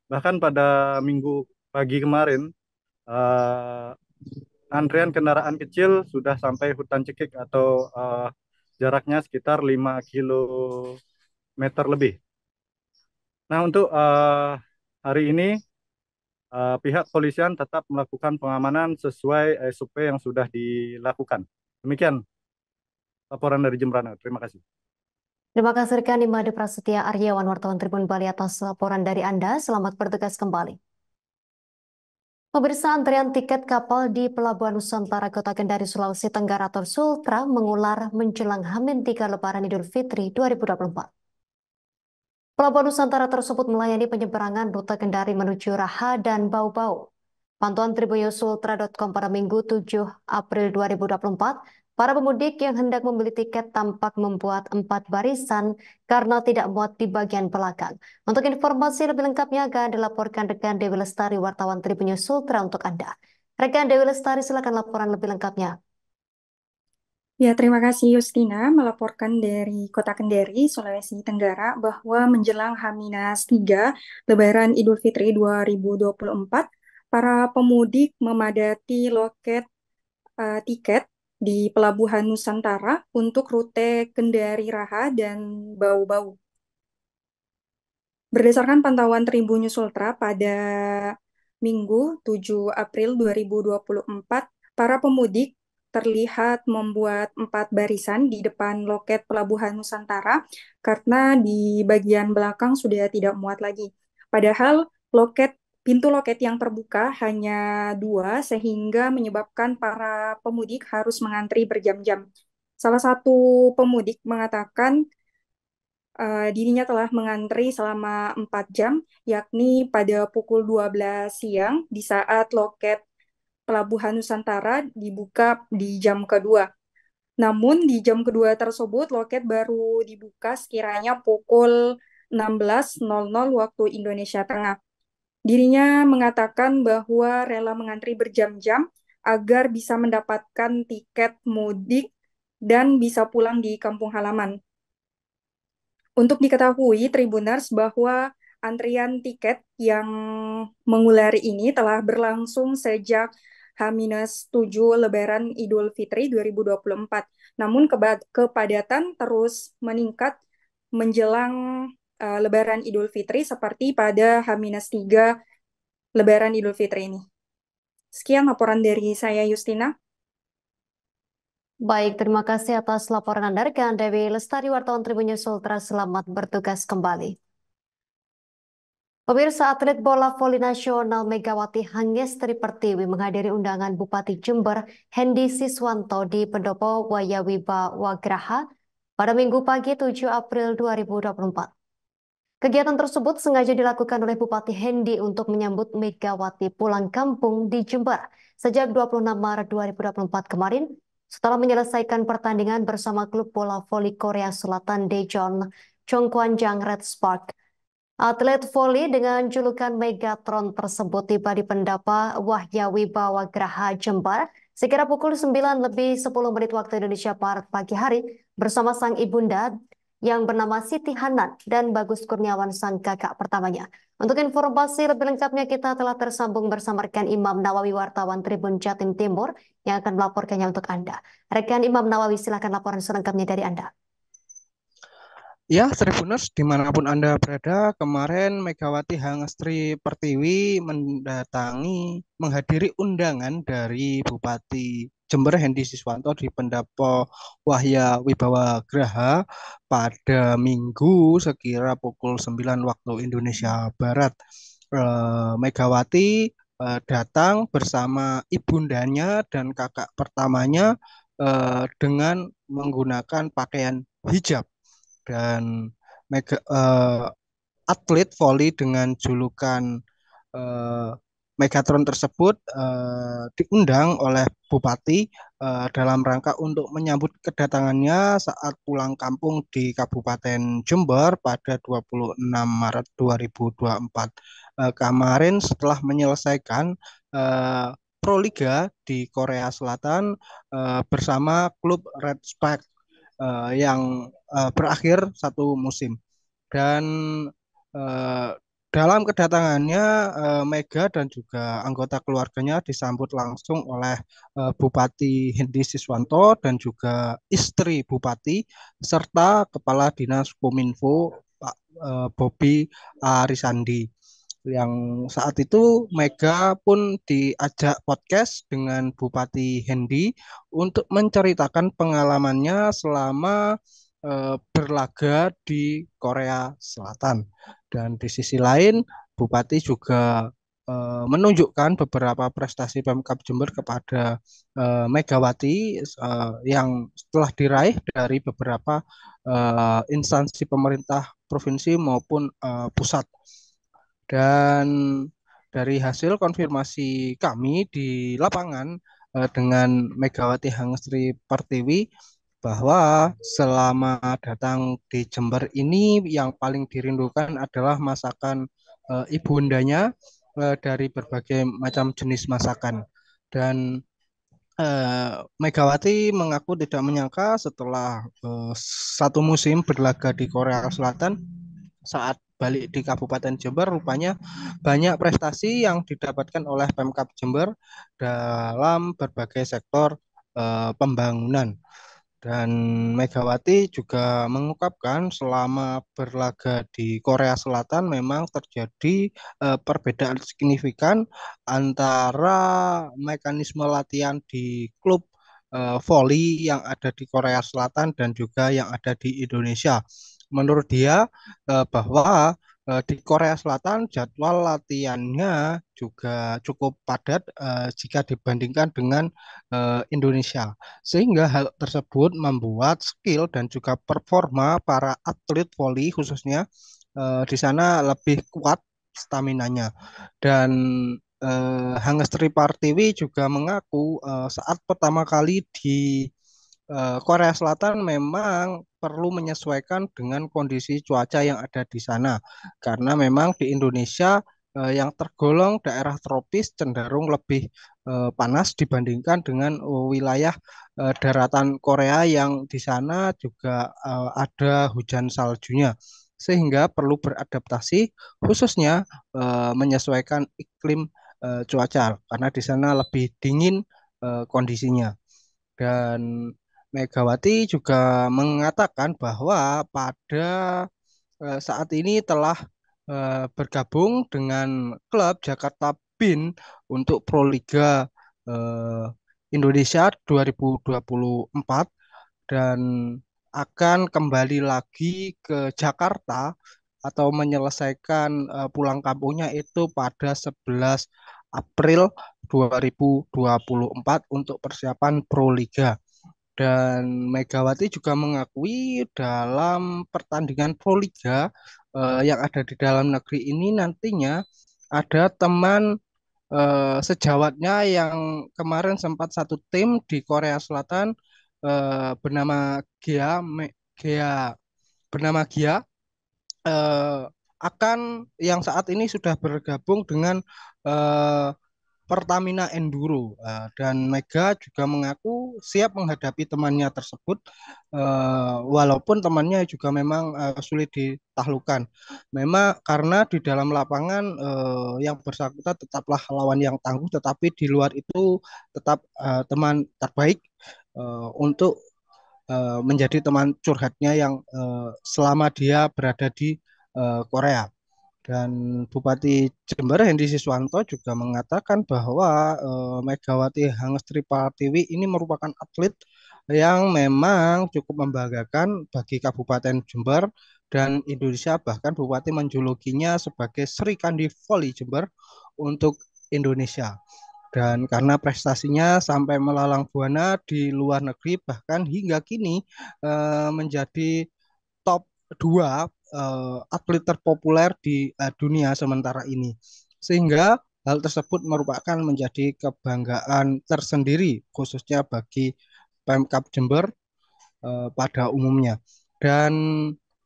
Bahkan pada minggu pagi kemarin, antrian kendaraan kecil sudah sampai Hutan Cekik atau jaraknya sekitar 5 kilometer lebih. Nah, untuk hari ini pihak polisian tetap melakukan pengamanan sesuai SOP yang sudah dilakukan. Demikian laporan dari Jembrana. Terima kasih. Terima kasih rekan Imade Prasetya Aryawan wartawan Tribun Bali atas laporan dari Anda. Selamat bertugas kembali. Pemirsa, antrian tiket kapal di Pelabuhan Nusantara Kota Kendari, Sulawesi Tenggara atau Sultra mengular menjelang H-3 Lebaran Idul Fitri 2024. Pelabuhan Nusantara tersebut melayani penyeberangan rute Kendari menuju Raha dan Bau-Bau. Pantauan tribunnews.sultra.com pada Minggu 7 April 2024, para pemudik yang hendak membeli tiket tampak membuat 4 barisan karena tidak muat di bagian belakang. Untuk informasi lebih lengkapnya akan dilaporkan rekan Dewi Lestari, wartawan Tribunnews Sultra untuk Anda. Rekan Dewi Lestari, silakan laporan lebih lengkapnya. Ya, terima kasih Yustina melaporkan dari Kota Kendari, Sulawesi Tenggara bahwa menjelang H-3 Lebaran Idul Fitri 2024, para pemudik memadati loket tiket di Pelabuhan Nusantara untuk rute Kendari Raha dan Bau-Bau. Berdasarkan pantauan Tribunnews Sultra pada Minggu 7 April 2024, para pemudik terlihat membuat 4 barisan di depan loket Pelabuhan Nusantara karena di bagian belakang sudah tidak muat lagi. Padahal pintu loket yang terbuka hanya 2 sehingga menyebabkan para pemudik harus mengantri berjam-jam. Salah satu pemudik mengatakan dirinya telah mengantri selama 4 jam, yakni pada pukul 12 siang di saat loket Pelabuhan Nusantara dibuka di jam kedua. Namun di jam kedua tersebut loket baru dibuka sekiranya pukul 16.00 waktu Indonesia Tengah. Dirinya mengatakan bahwa rela mengantri berjam-jam agar bisa mendapatkan tiket mudik dan bisa pulang di kampung halaman. Untuk diketahui Tribuners bahwa antrian tiket yang mengular ini telah berlangsung sejak H-7 Lebaran Idul Fitri 2024. Namun kepadatan terus meningkat menjelang Lebaran Idul Fitri seperti pada H-3 Lebaran Idul Fitri ini. Sekian laporan dari saya Yustina. Baik, terima kasih atas laporan Anda rekan Dewi Lestari, wartawan Tribunnews Sultra. Selamat bertugas kembali. Pemirsa, atlet bola voli nasional Megawati Hangestri Pertiwi menghadiri undangan Bupati Jember Hendy Siswanto di Pendopo Wayawiba Wagraha pada Minggu pagi 7 April 2024. Kegiatan tersebut sengaja dilakukan oleh Bupati Hendy untuk menyambut Megawati pulang kampung di Jember sejak 26 Maret 2024 kemarin setelah menyelesaikan pertandingan bersama klub bola voli Korea Selatan Daejeon Chongkwanjang Red Spark. Atlet voli dengan julukan Megatron tersebut tiba di Pendapa Wahyawiba Wagraha Jember sekira pukul 9 lebih 10 menit waktu Indonesia Barat pagi hari bersama sang ibunda yang bernama Siti Hanan dan Bagus Kurniawan sang kakak pertamanya. Untuk informasi lebih lengkapnya kita telah tersambung bersama rekan Imam Nawawi, wartawan Tribun Jatim Timur yang akan melaporkannya untuk Anda. Rekan Imam Nawawi, silakan laporan selengkapnya dari Anda. Ya, Tribuners, dimanapun Anda berada, kemarin Megawati Hangestri Pertiwi menghadiri undangan dari Bupati Jember Hendy Siswanto di Pendopo Wahya Wibawa Graha pada Minggu sekira pukul 9 waktu Indonesia Barat. Megawati datang bersama ibundanya dan kakak pertamanya dengan menggunakan pakaian hijab. Dan atlet voli dengan julukan Megatron tersebut diundang oleh Bupati dalam rangka untuk menyambut kedatangannya saat pulang kampung di Kabupaten Jember pada 26 Maret 2024. Kemarin setelah menyelesaikan Proliga di Korea Selatan bersama klub Red Spike yang berakhir satu musim. Dan eh, dalam kedatangannya Mega dan juga anggota keluarganya disambut langsung oleh Bupati Hendi Siswanto dan juga istri Bupati serta Kepala Dinas Kominfo Pak Bobi Arisandi. Yang saat itu Mega pun diajak podcast dengan Bupati Hendi untuk menceritakan pengalamannya selama berlaga di Korea Selatan. Dan di sisi lain, Bupati juga menunjukkan beberapa prestasi Pemkab Jember kepada Megawati yang telah diraih dari beberapa instansi pemerintah provinsi maupun pusat. Dan dari hasil konfirmasi kami di lapangan dengan Megawati Hangestri Pertiwi bahwa selama datang di Jember ini yang paling dirindukan adalah masakan ibundanya dari berbagai macam jenis masakan. Dan Megawati mengaku tidak menyangka setelah satu musim berlaga di Korea Selatan, saat balik di Kabupaten Jember rupanya banyak prestasi yang didapatkan oleh Pemkab Jember dalam berbagai sektor pembangunan. Dan Megawati juga mengungkapkan selama berlaga di Korea Selatan memang terjadi perbedaan signifikan antara mekanisme latihan di klub voli yang ada di Korea Selatan dan juga yang ada di Indonesia. Menurut dia bahwa di Korea Selatan jadwal latihannya juga cukup padat jika dibandingkan dengan Indonesia. Sehingga hal tersebut membuat skill dan juga performa para atlet voli khususnya di sana lebih kuat staminanya. Dan Hangestri Pertiwi juga mengaku saat pertama kali di Korea Selatan memang perlu menyesuaikan dengan kondisi cuaca yang ada di sana. Karena memang di Indonesia yang tergolong daerah tropis cenderung lebih panas dibandingkan dengan wilayah daratan Korea yang di sana juga ada hujan saljunya. Sehingga perlu beradaptasi khususnya menyesuaikan iklim cuaca karena di sana lebih dingin kondisinya. Dan Megawati juga mengatakan bahwa pada saat ini telah bergabung dengan klub Jakarta Bin untuk Proliga Indonesia 2024 dan akan kembali lagi ke Jakarta atau menyelesaikan pulang kampungnya itu pada 11 April 2024 untuk persiapan Proliga. Dan Megawati juga mengakui dalam pertandingan Proliga yang ada di dalam negeri ini nantinya ada teman sejawatnya yang kemarin sempat satu tim di Korea Selatan bernama Gia akan yang saat ini sudah bergabung dengan Pertamina Enduro dan Mega juga mengaku siap menghadapi temannya tersebut walaupun temannya juga memang sulit ditaklukkan. Memang karena di dalam lapangan yang bersangkutan tetaplah lawan yang tangguh, tetapi di luar itu tetap teman terbaik untuk menjadi teman curhatnya yang selama dia berada di Korea. Dan Bupati Jember Hendi Siswanto juga mengatakan bahwa Megawati Hangestri Pertiwi ini merupakan atlet yang memang cukup membanggakan bagi Kabupaten Jember dan Indonesia, bahkan Bupati menjulukinya sebagai Sri Kandi Voli Jember untuk Indonesia. Dan karena prestasinya sampai melalang buana di luar negeri bahkan hingga kini menjadi top 2 atlet terpopuler di dunia sementara ini. Sehingga Hal tersebut merupakan menjadi kebanggaan tersendiri khususnya bagi Pemkab Jember pada umumnya. Dan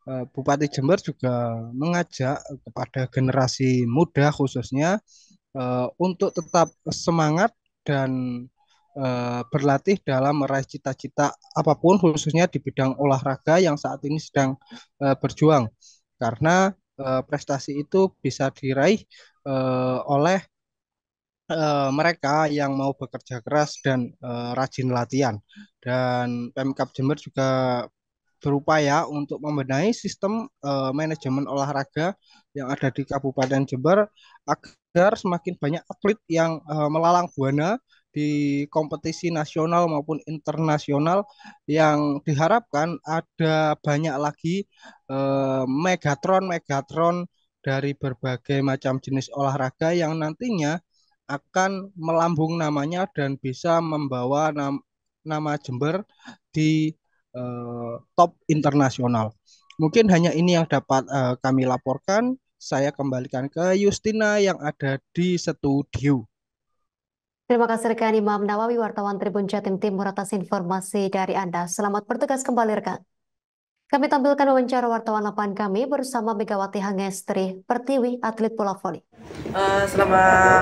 Bupati Jember juga mengajak kepada generasi muda khususnya untuk tetap semangat dan berlatih dalam meraih cita-cita apapun khususnya di bidang olahraga yang saat ini sedang berjuang. Karena prestasi itu bisa diraih oleh mereka yang mau bekerja keras dan rajin latihan. Dan Pemkab Jember juga berupaya untuk membenahi sistem manajemen olahraga yang ada di Kabupaten Jember agar semakin banyak atlet yang melalang buana di kompetisi nasional maupun internasional, yang diharapkan ada banyak lagi megatron dari berbagai macam jenis olahraga yang nantinya akan melambung namanya dan bisa membawa nama Jember di top internasional. Mungkin hanya ini yang dapat kami laporkan. Saya kembalikan ke Justina yang ada di studio. Terima kasih rekan Imam Nawawi, wartawan Tribun Jatim Timur atas informasi dari Anda. Selamat bertugas kembali rekan. Kami tampilkan wawancara wartawan lapangan kami bersama Megawati Hangestri Pertiwi, atlet bola voli.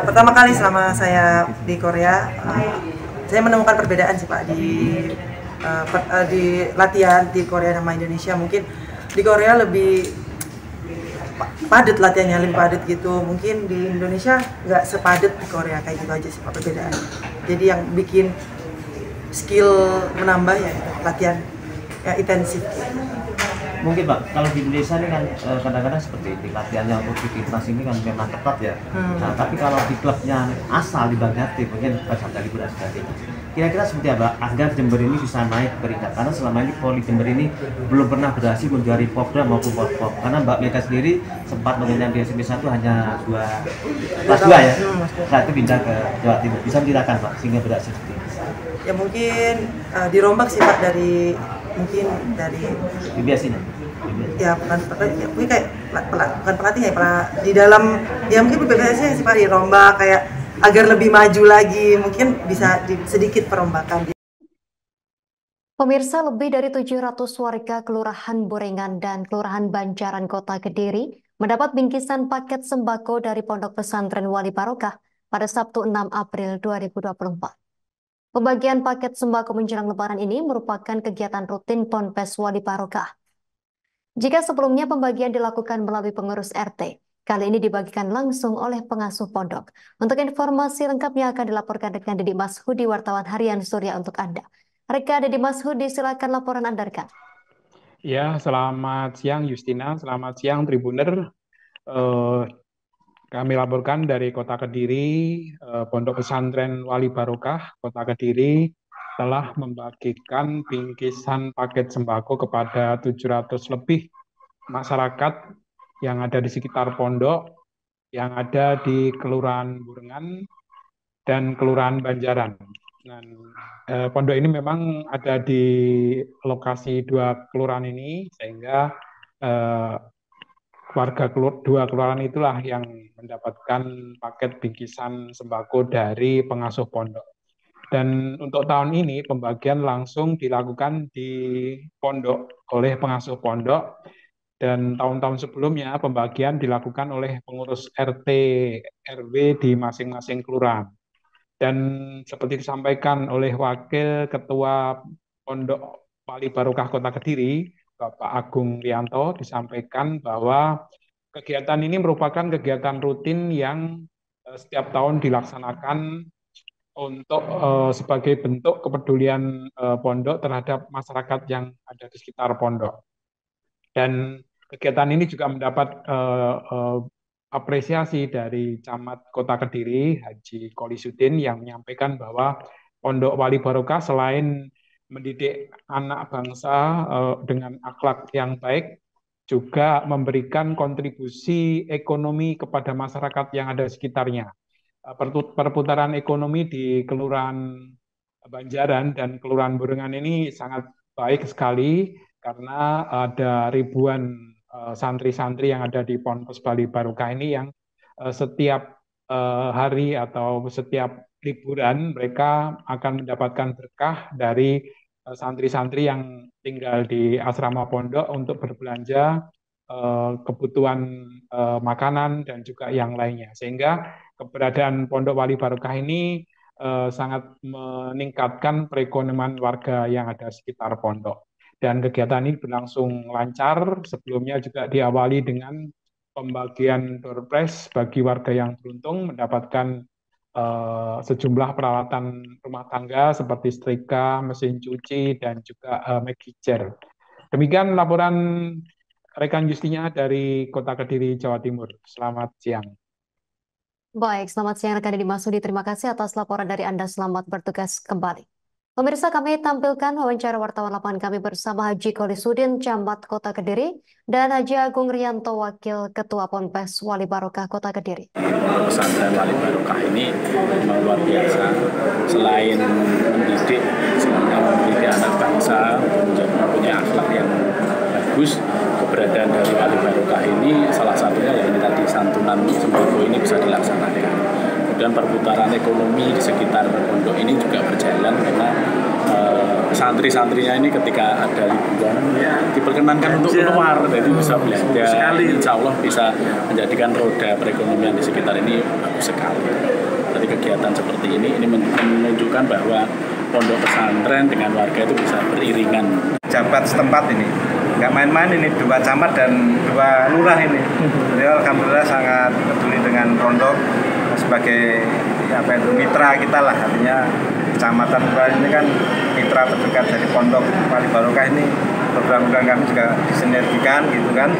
Pertama kali selama saya di Korea, saya menemukan perbedaan sih Pak di latihan di Korea sama Indonesia. Mungkin di Korea lebih padat latihannya, lebih padat gitu. Mungkin di Indonesia nggak sepadat di Korea, kayak gitu aja sih Pak perbedaan. Jadi yang bikin skill menambah ya latihan ya intensif. Mungkin Pak, kalau di Indonesia ini kan kadang-kadang seperti ini, latihannya untuk di timnas ini kan memang ketat ya. Nah, tapi kalau di klubnya asal di Bagati, mungkin peserta liburan sebagainya. Kira-kira seperti apa agar Jember ini bisa naik peringkat? Karena selama ini Poli Jember ini belum pernah berhasil menjuari Popda maupun Pop. Karena Mbak Mega sendiri sempat mengenyam di SMP 1 hanya kelas 2 ya. Saat itu pindah ke Jawa Timur. Bisa menceritakan Pak sehingga berhasil seperti ini? Ya mungkin dirombak sih Pak dari biasanya. Ya bukan kayak bukan pelatih ya, di dalam ya mungkin PBBS sih Pak dirombak kayak agar lebih maju lagi, mungkin bisa sedikit perombakan. Pemirsa, lebih dari 700 warga Kelurahan Borengan dan Kelurahan Banjaran Kota Kediri mendapat bingkisan paket sembako dari Pondok Pesantren Wali Barokah pada Sabtu 6 April 2024. Pembagian paket sembako menjelang Lebaran ini merupakan kegiatan rutin Ponpes Wali Barokah. Jika sebelumnya pembagian dilakukan melalui pengurus RT, kali ini dibagikan langsung oleh pengasuh pondok. Untuk informasi lengkapnya akan dilaporkan rekan Didi Mashudi, wartawan harian Surya untuk Anda. Rekan Didi Mashudi, silakan laporan Anda rekan. Ya, selamat siang Justina, selamat siang Tribuner. Kami laporkan dari Kota Kediri, Pondok Pesantren Wali Barokah Kota Kediri telah membagikan bingkisan paket sembako kepada 700 lebih masyarakat yang ada di sekitar pondok, yang ada di Kelurahan Borengan dan Kelurahan Banjaran. Dan pondok ini memang ada di lokasi dua kelurahan ini, sehingga warga dua kelurahan itulah yang mendapatkan paket bingkisan sembako dari pengasuh pondok. Dan untuk tahun ini pembagian langsung dilakukan di pondok oleh pengasuh pondok, dan tahun-tahun sebelumnya pembagian dilakukan oleh pengurus RT RW di masing-masing kelurahan. Dan seperti disampaikan oleh Wakil Ketua Pondok Wali Barokah Kota Kediri, Bapak Agung Rianto, disampaikan bahwa kegiatan ini merupakan kegiatan rutin yang setiap tahun dilaksanakan untuk sebagai bentuk kepedulian pondok terhadap masyarakat yang ada di sekitar pondok. Dan kegiatan ini juga mendapat apresiasi dari Camat Kota Kediri, Haji Kolisudin, yang menyampaikan bahwa Pondok Wali Barokah selain mendidik anak bangsa dengan akhlak yang baik, juga memberikan kontribusi ekonomi kepada masyarakat yang ada di sekitarnya. Perputaran ekonomi di Kelurahan Banjaran dan Kelurahan Borengan ini sangat baik sekali karena ada ribuan santri-santri yang ada di Ponpes Wali Barokah ini yang setiap hari atau setiap liburan mereka akan mendapatkan berkah dari santri-santri yang tinggal di asrama pondok untuk berbelanja kebutuhan makanan dan juga yang lainnya. Sehingga keberadaan Pondok Wali Barokah ini sangat meningkatkan perekonomian warga yang ada sekitar pondok. Dan kegiatan ini berlangsung lancar. Sebelumnya juga diawali dengan pembagian door prize bagi warga yang beruntung mendapatkan sejumlah peralatan rumah tangga seperti setrika, mesin cuci, dan juga Maggie Jar. Demikian laporan rekan Justinya dari Kota Kediri, Jawa Timur. Selamat siang. Baik, selamat siang rekan Deddy Masudi. Terima kasih atas laporan dari Anda. Selamat bertugas kembali. Pemirsa, kami tampilkan wawancara wartawan lapangan kami bersama Haji Kolisudin, Camat Kota Kediri, dan Haji Agung Rianto, Wakil Ketua Ponpes Wali Barokah Kota Kediri. Pesantren Wali Barokah ini memang luar biasa. Selain mendidik, anak bangsa, mempunyai akhlak yang bagus, keberadaan dari Wali Barokah ini salah satunya ya ini tadi santunan sembako ini bisa dilaksanakan. Kemudian perputaran ekonomi di sekitar pondok ini juga berjalan karena santri-santrinya ini ketika ada liburan diperkenankan untuk keluar, jadi bisa belanja. Insya Allah bisa menjadikan roda perekonomian di sekitar ini bagus sekali. Jadi kegiatan seperti ini menunjukkan bahwa pondok pesantren dengan warga itu bisa beriringan. Jabat setempat ini nggak main-main, ini 2 camat dan 2 lurah ini. Beliau alhamdulillah sangat peduli dengan pondok sebagai mitra kita lah, artinya kecamatan lurah ini kan mitra terdekat dari pondok Wali Barokah ini. Program-program kami juga disinergikan gitu kan,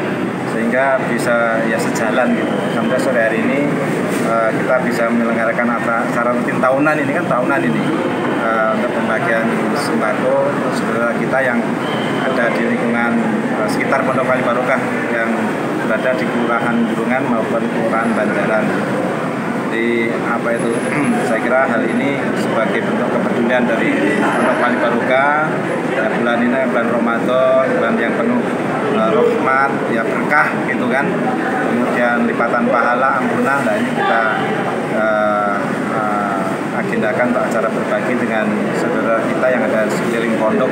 sehingga bisa ya sejalan gitu. Sampai sore hari ini kita bisa menyelenggarakan acara rutin tahunan ini kan untuk pembagian sembako saudara kita yang ada di lingkungan sekitar Pondok Wali Barokah yang berada di Kelurahan Jurungan maupun Kelurahan Banjaran. Jadi saya kira hal ini sebagai bentuk kepedulian dari Pondok Wali Barokah. Ya, bulan ini bulan Ramadan, bulan yang penuh rahmat, ya berkah gitu kan. Kemudian lipatan pahala, ampunan. Nah ini kita agendakan untuk acara berbagi dengan saudara kita yang ada sekeliling pondok.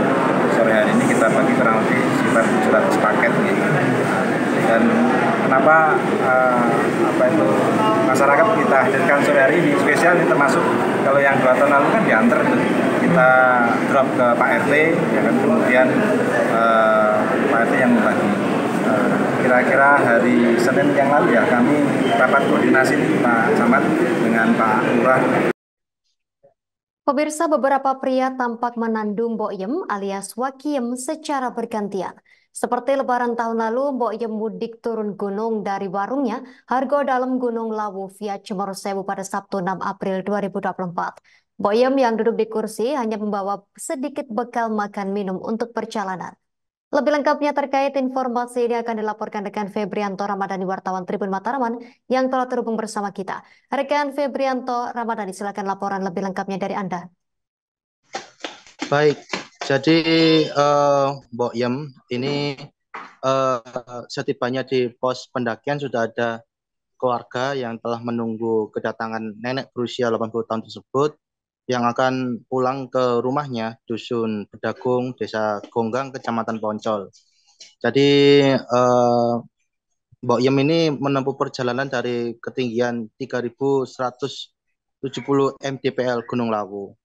Sore hari ini kita bagi kurang lebih sekitar 700 paket gitu. Dan kenapa masyarakat kita hadirkan sore hari ini spesial ini, termasuk kalau yang 2 tahun lalu kan diantar kita drop ke Pak RT ya kan, kemudian Pak RT yang membagi. Kira-kira hari Senin yang lalu ya kami rapat koordinasi Pak Camat dengan Pak Lurah. Pemirsa, beberapa pria tampak menandung Mbok Yem alias Wakiem secara bergantian. Seperti lebaran tahun lalu, Mbok Yem mudik turun gunung dari warungnya Hargo Dalam Gunung Lawu via Cemoro Sewu pada Sabtu 6 April 2024. Mbok Yem yang duduk di kursi hanya membawa sedikit bekal makan minum untuk perjalanan. Lebih lengkapnya terkait informasi ini akan dilaporkan rekan Febrianto Ramadhani, wartawan Tribun Mataraman yang telah terhubung bersama kita. Rekan Febrianto Ramadhani, silakan laporan lebih lengkapnya dari Anda. Baik, jadi Mbok Yem ini setibanya di pos pendakian sudah ada keluarga yang telah menunggu kedatangan nenek berusia 80 tahun tersebut yang akan pulang ke rumahnya Dusun Bedagung, Desa Gonggang, Kecamatan Poncol. Jadi Mbok Yem ini menempuh perjalanan dari ketinggian 3.170 mdpl Gunung Lawu.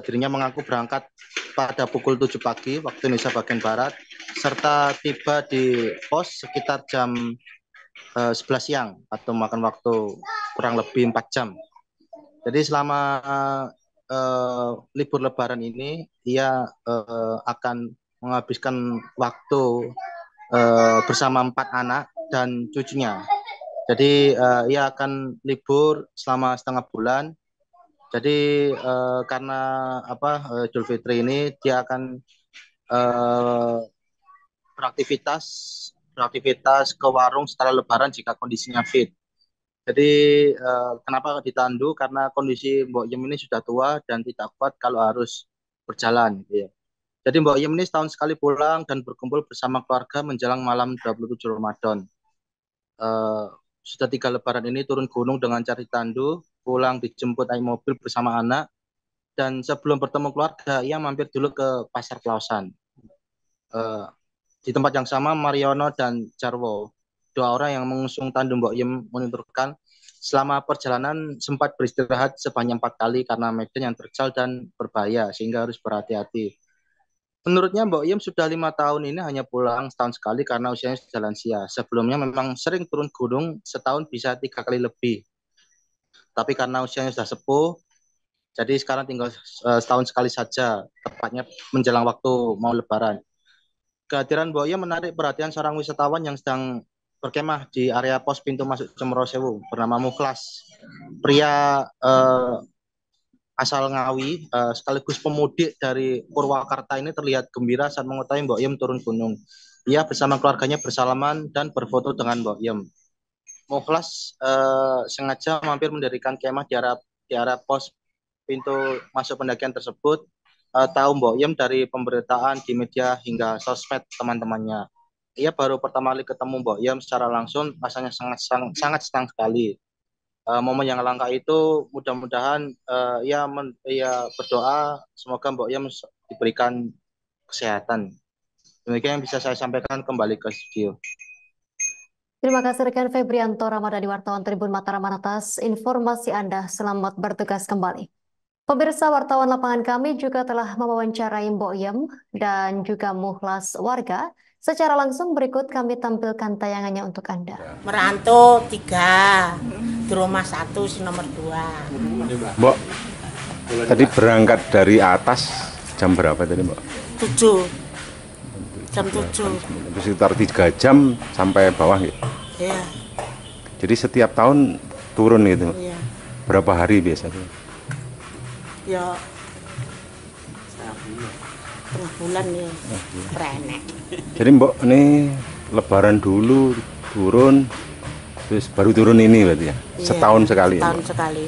Dirinya mengaku berangkat pada pukul 7 pagi waktu Indonesia bagian Barat, serta tiba di pos sekitar jam 11 siang atau makan waktu kurang lebih 4 jam. Jadi selama libur lebaran ini ia akan menghabiskan waktu bersama 4 anak dan cucunya. Jadi ia akan libur selama setengah bulan. Jadi karena Idul Fitri ini dia akan beraktivitas ke warung setelah lebaran jika kondisinya fit. Jadi kenapa ditandu? Karena kondisi Mbok Yem ini sudah tua dan tidak kuat kalau harus berjalan. Ya. Jadi Mbok Yem ini setahun sekali pulang dan berkumpul bersama keluarga menjelang malam 27 Ramadan. sudah 3 lebaran ini turun gunung dengan cari tandu, pulang dijemput naik mobil bersama anak, dan sebelum bertemu keluarga, ia mampir dulu ke Pasar Klausan. Di tempat yang sama, Mariono dan Jarwo, 2 orang yang mengusung tandu Mbok Yem, menuturkan selama perjalanan sempat beristirahat sebanyak 4 kali karena medan yang terjal dan berbahaya, sehingga harus berhati-hati. Menurutnya Mbok Yem sudah 5 tahun ini hanya pulang setahun sekali karena usianya sudah lansia. Sebelumnya memang sering turun gunung, setahun bisa 3 kali lebih. Tapi karena usianya sudah sepuh, jadi sekarang tinggal setahun sekali saja, tepatnya menjelang waktu mau lebaran. Kehadiran Mbok Yem menarik perhatian seorang wisatawan yang sedang berkemah di area pos pintu masuk Cemorosewu bernama Mukhlas. Pria asal Ngawi, sekaligus pemudik dari Purwakarta ini terlihat gembira saat mengetahui Mbok Yem turun gunung. Ia bersama keluarganya bersalaman dan berfoto dengan Mbok Yem. Mukhlas sengaja mampir mendirikan kemah di area pos pintu masuk pendakian tersebut. Tahu Mbok Yem dari pemberitaan di media hingga sosmed teman-temannya. Ia baru pertama kali ketemu Mbok Yem secara langsung, rasanya sangat senang sekali. Momen yang langka itu mudah-mudahan ia berdoa semoga Mbok Yem diberikan kesehatan. Demikian yang bisa saya sampaikan, kembali ke studio. Terima kasih rekan Febrianto Ramadhani, wartawan Tribun Mataram atas informasi Anda. Selamat bertugas kembali. Pemirsa, wartawan lapangan kami juga telah mewawancarai Mbok Yem dan juga Mukhlas warga. Secara langsung berikut kami tampilkan tayangannya untuk Anda. Merantau 3, di rumah 1, nomor 2. Mbok, tadi berangkat dari atas jam berapa tadi Mbok? 7. Jam 7. Itu sekitar 3 jam sampai bawah gitu? Iya. Jadi setiap tahun turun gitu? Iya. Berapa hari biasanya? Ya, tengah bulan ya, renek. Jadi Mbok ini lebaran dulu turun, terus baru turun ini berarti ya? Iya, setahun sekali setahun ya? sekali.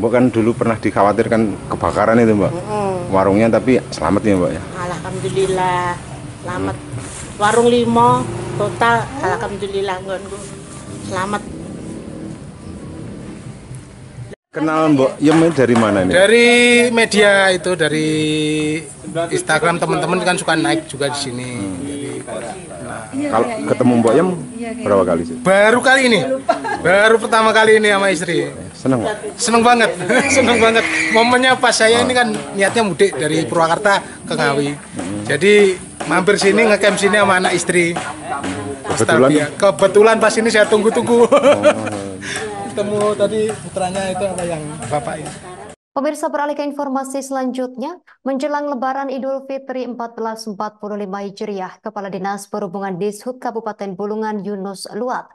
Mbok kan dulu pernah dikhawatirkan kebakaran itu Mbak, warungnya, tapi selamat ya Mbak ya? Alhamdulillah, selamat. Warung 5 total, alhamdulillah nggonku. Selamat. Kenal Mbok Yem dari mana nih? Dari media itu, dari Instagram teman-teman kan suka naik juga di sini. Jadi, kalau ketemu Mbok Yem berapa kali sih? Baru kali ini, baru pertama kali ini sama istri. Seneng Mbak? Seneng banget, seneng banget. Momennya pas saya ini kan niatnya mudik dari Purwakarta ke Ngawi. Jadi mampir sini, ngecamp sini sama anak istri. Kebetulan pas ini saya tunggu-tunggu. Ketemu tadi putranya itu apa yang bapaknya. Pemirsa, beralih ke informasi selanjutnya, menjelang Lebaran Idul Fitri 1445 Hijriah, Kepala Dinas Perhubungan Dishub Kabupaten Bulungan Yunus Luat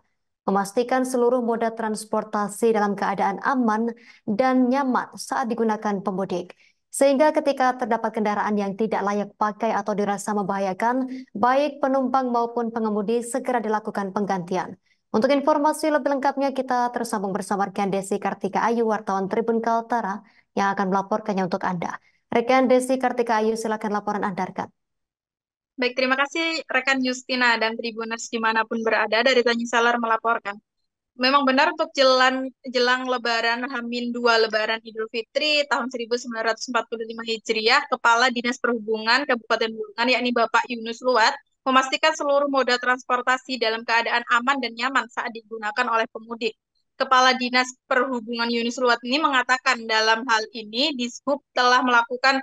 memastikan seluruh moda transportasi dalam keadaan aman dan nyaman saat digunakan pemudik. Sehingga ketika terdapat kendaraan yang tidak layak pakai atau dirasa membahayakan, baik penumpang maupun pengemudi segera dilakukan penggantian. Untuk informasi lebih lengkapnya kita tersambung bersama rekan Desi Kartika Ayu, wartawan Tribun Kaltara, yang akan melaporkannya untuk Anda. Rekan Desi Kartika Ayu, silakan laporan Anda, rekan. Baik, terima kasih rekan Justina dan Tribuners dimanapun berada, dari Tanjung Salar melaporkan. Memang benar untuk jelang Lebaran H-2 Lebaran Idul Fitri tahun 1945 Hijriah, Kepala Dinas Perhubungan Kabupaten Bulungan yakni Bapak Yunus Luat memastikan seluruh moda transportasi dalam keadaan aman dan nyaman saat digunakan oleh pemudik. Kepala Dinas Perhubungan Yunus Luat ini mengatakan dalam hal ini Dishub telah melakukan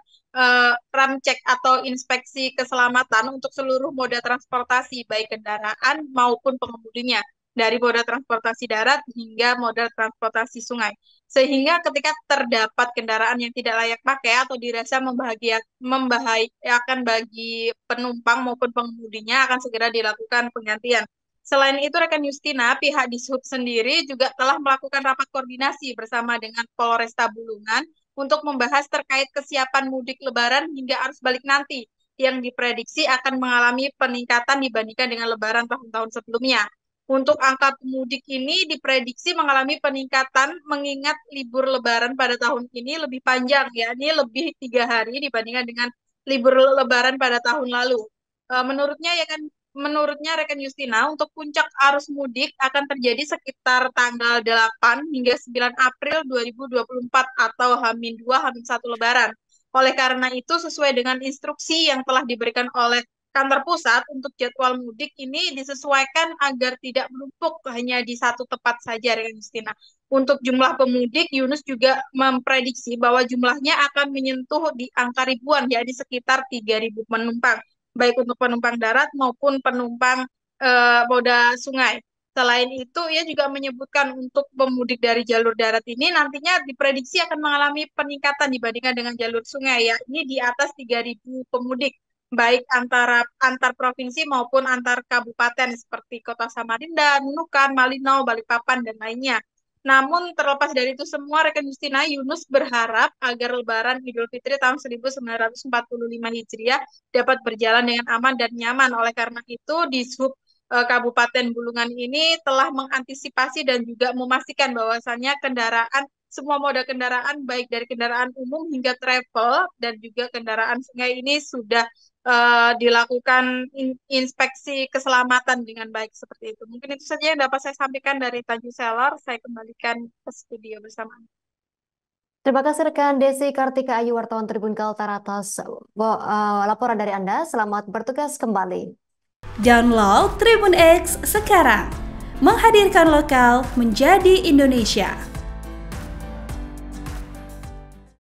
ramcek atau inspeksi keselamatan untuk seluruh moda transportasi, baik kendaraan maupun pengemudinya, dari moda transportasi darat hingga moda transportasi sungai. Sehingga ketika terdapat kendaraan yang tidak layak pakai atau dirasa membahayakan bagi penumpang maupun pengemudinya akan segera dilakukan penggantian. Selain itu, rekan Justina, pihak Dishub sendiri juga telah melakukan rapat koordinasi bersama dengan Polresta Bulungan untuk membahas terkait kesiapan mudik Lebaran hingga arus balik nanti yang diprediksi akan mengalami peningkatan dibandingkan dengan Lebaran tahun-tahun sebelumnya. Untuk angka pemudik ini diprediksi mengalami peningkatan mengingat libur Lebaran pada tahun ini lebih panjang, yakni lebih 3 hari dibandingkan dengan libur Lebaran pada tahun lalu. Menurutnya ya kan menurutnya rekan Justina, untuk puncak arus mudik akan terjadi sekitar tanggal 8 hingga 9 April 2024 atau H-2, H-1 Lebaran. Oleh karena itu, sesuai dengan instruksi yang telah diberikan oleh kantor pusat untuk jadwal mudik ini disesuaikan agar tidak menumpuk hanya di satu tempat saja, rekan Justina. Untuk jumlah pemudik, Yunus juga memprediksi bahwa jumlahnya akan menyentuh di angka ribuan, yakni sekitar 3.000 penumpang, baik untuk penumpang darat maupun penumpang moda sungai. Selain itu, ia juga menyebutkan untuk pemudik dari jalur darat ini nantinya diprediksi akan mengalami peningkatan dibandingkan dengan jalur sungai, ya. Ini di atas 3.000 pemudik, baik antar provinsi maupun antar kabupaten seperti Kota Samarinda, Nunukan, Malinau, Balikpapan, dan lainnya. Namun terlepas dari itu semua, rekan Justina, Yunus berharap agar Lebaran Idul Fitri tahun 1945 Hijriah dapat berjalan dengan aman dan nyaman. Oleh karena itu, di Sub Kabupaten Bulungan ini telah mengantisipasi dan juga memastikan bahwasannya semua moda kendaraan, baik dari kendaraan umum hingga travel dan juga kendaraan sungai ini sudah dilakukan inspeksi keselamatan dengan baik seperti itu. Mungkin itu saja yang dapat saya sampaikan dari Tanjung Selor. Saya kembalikan ke studio bersama. Terima kasih rekan Desi Kartika Ayu, wartawan Tribun Kaltara, atas laporan dari Anda. Selamat bertugas kembali. Download Tribun X sekarang, menghadirkan lokal menjadi Indonesia.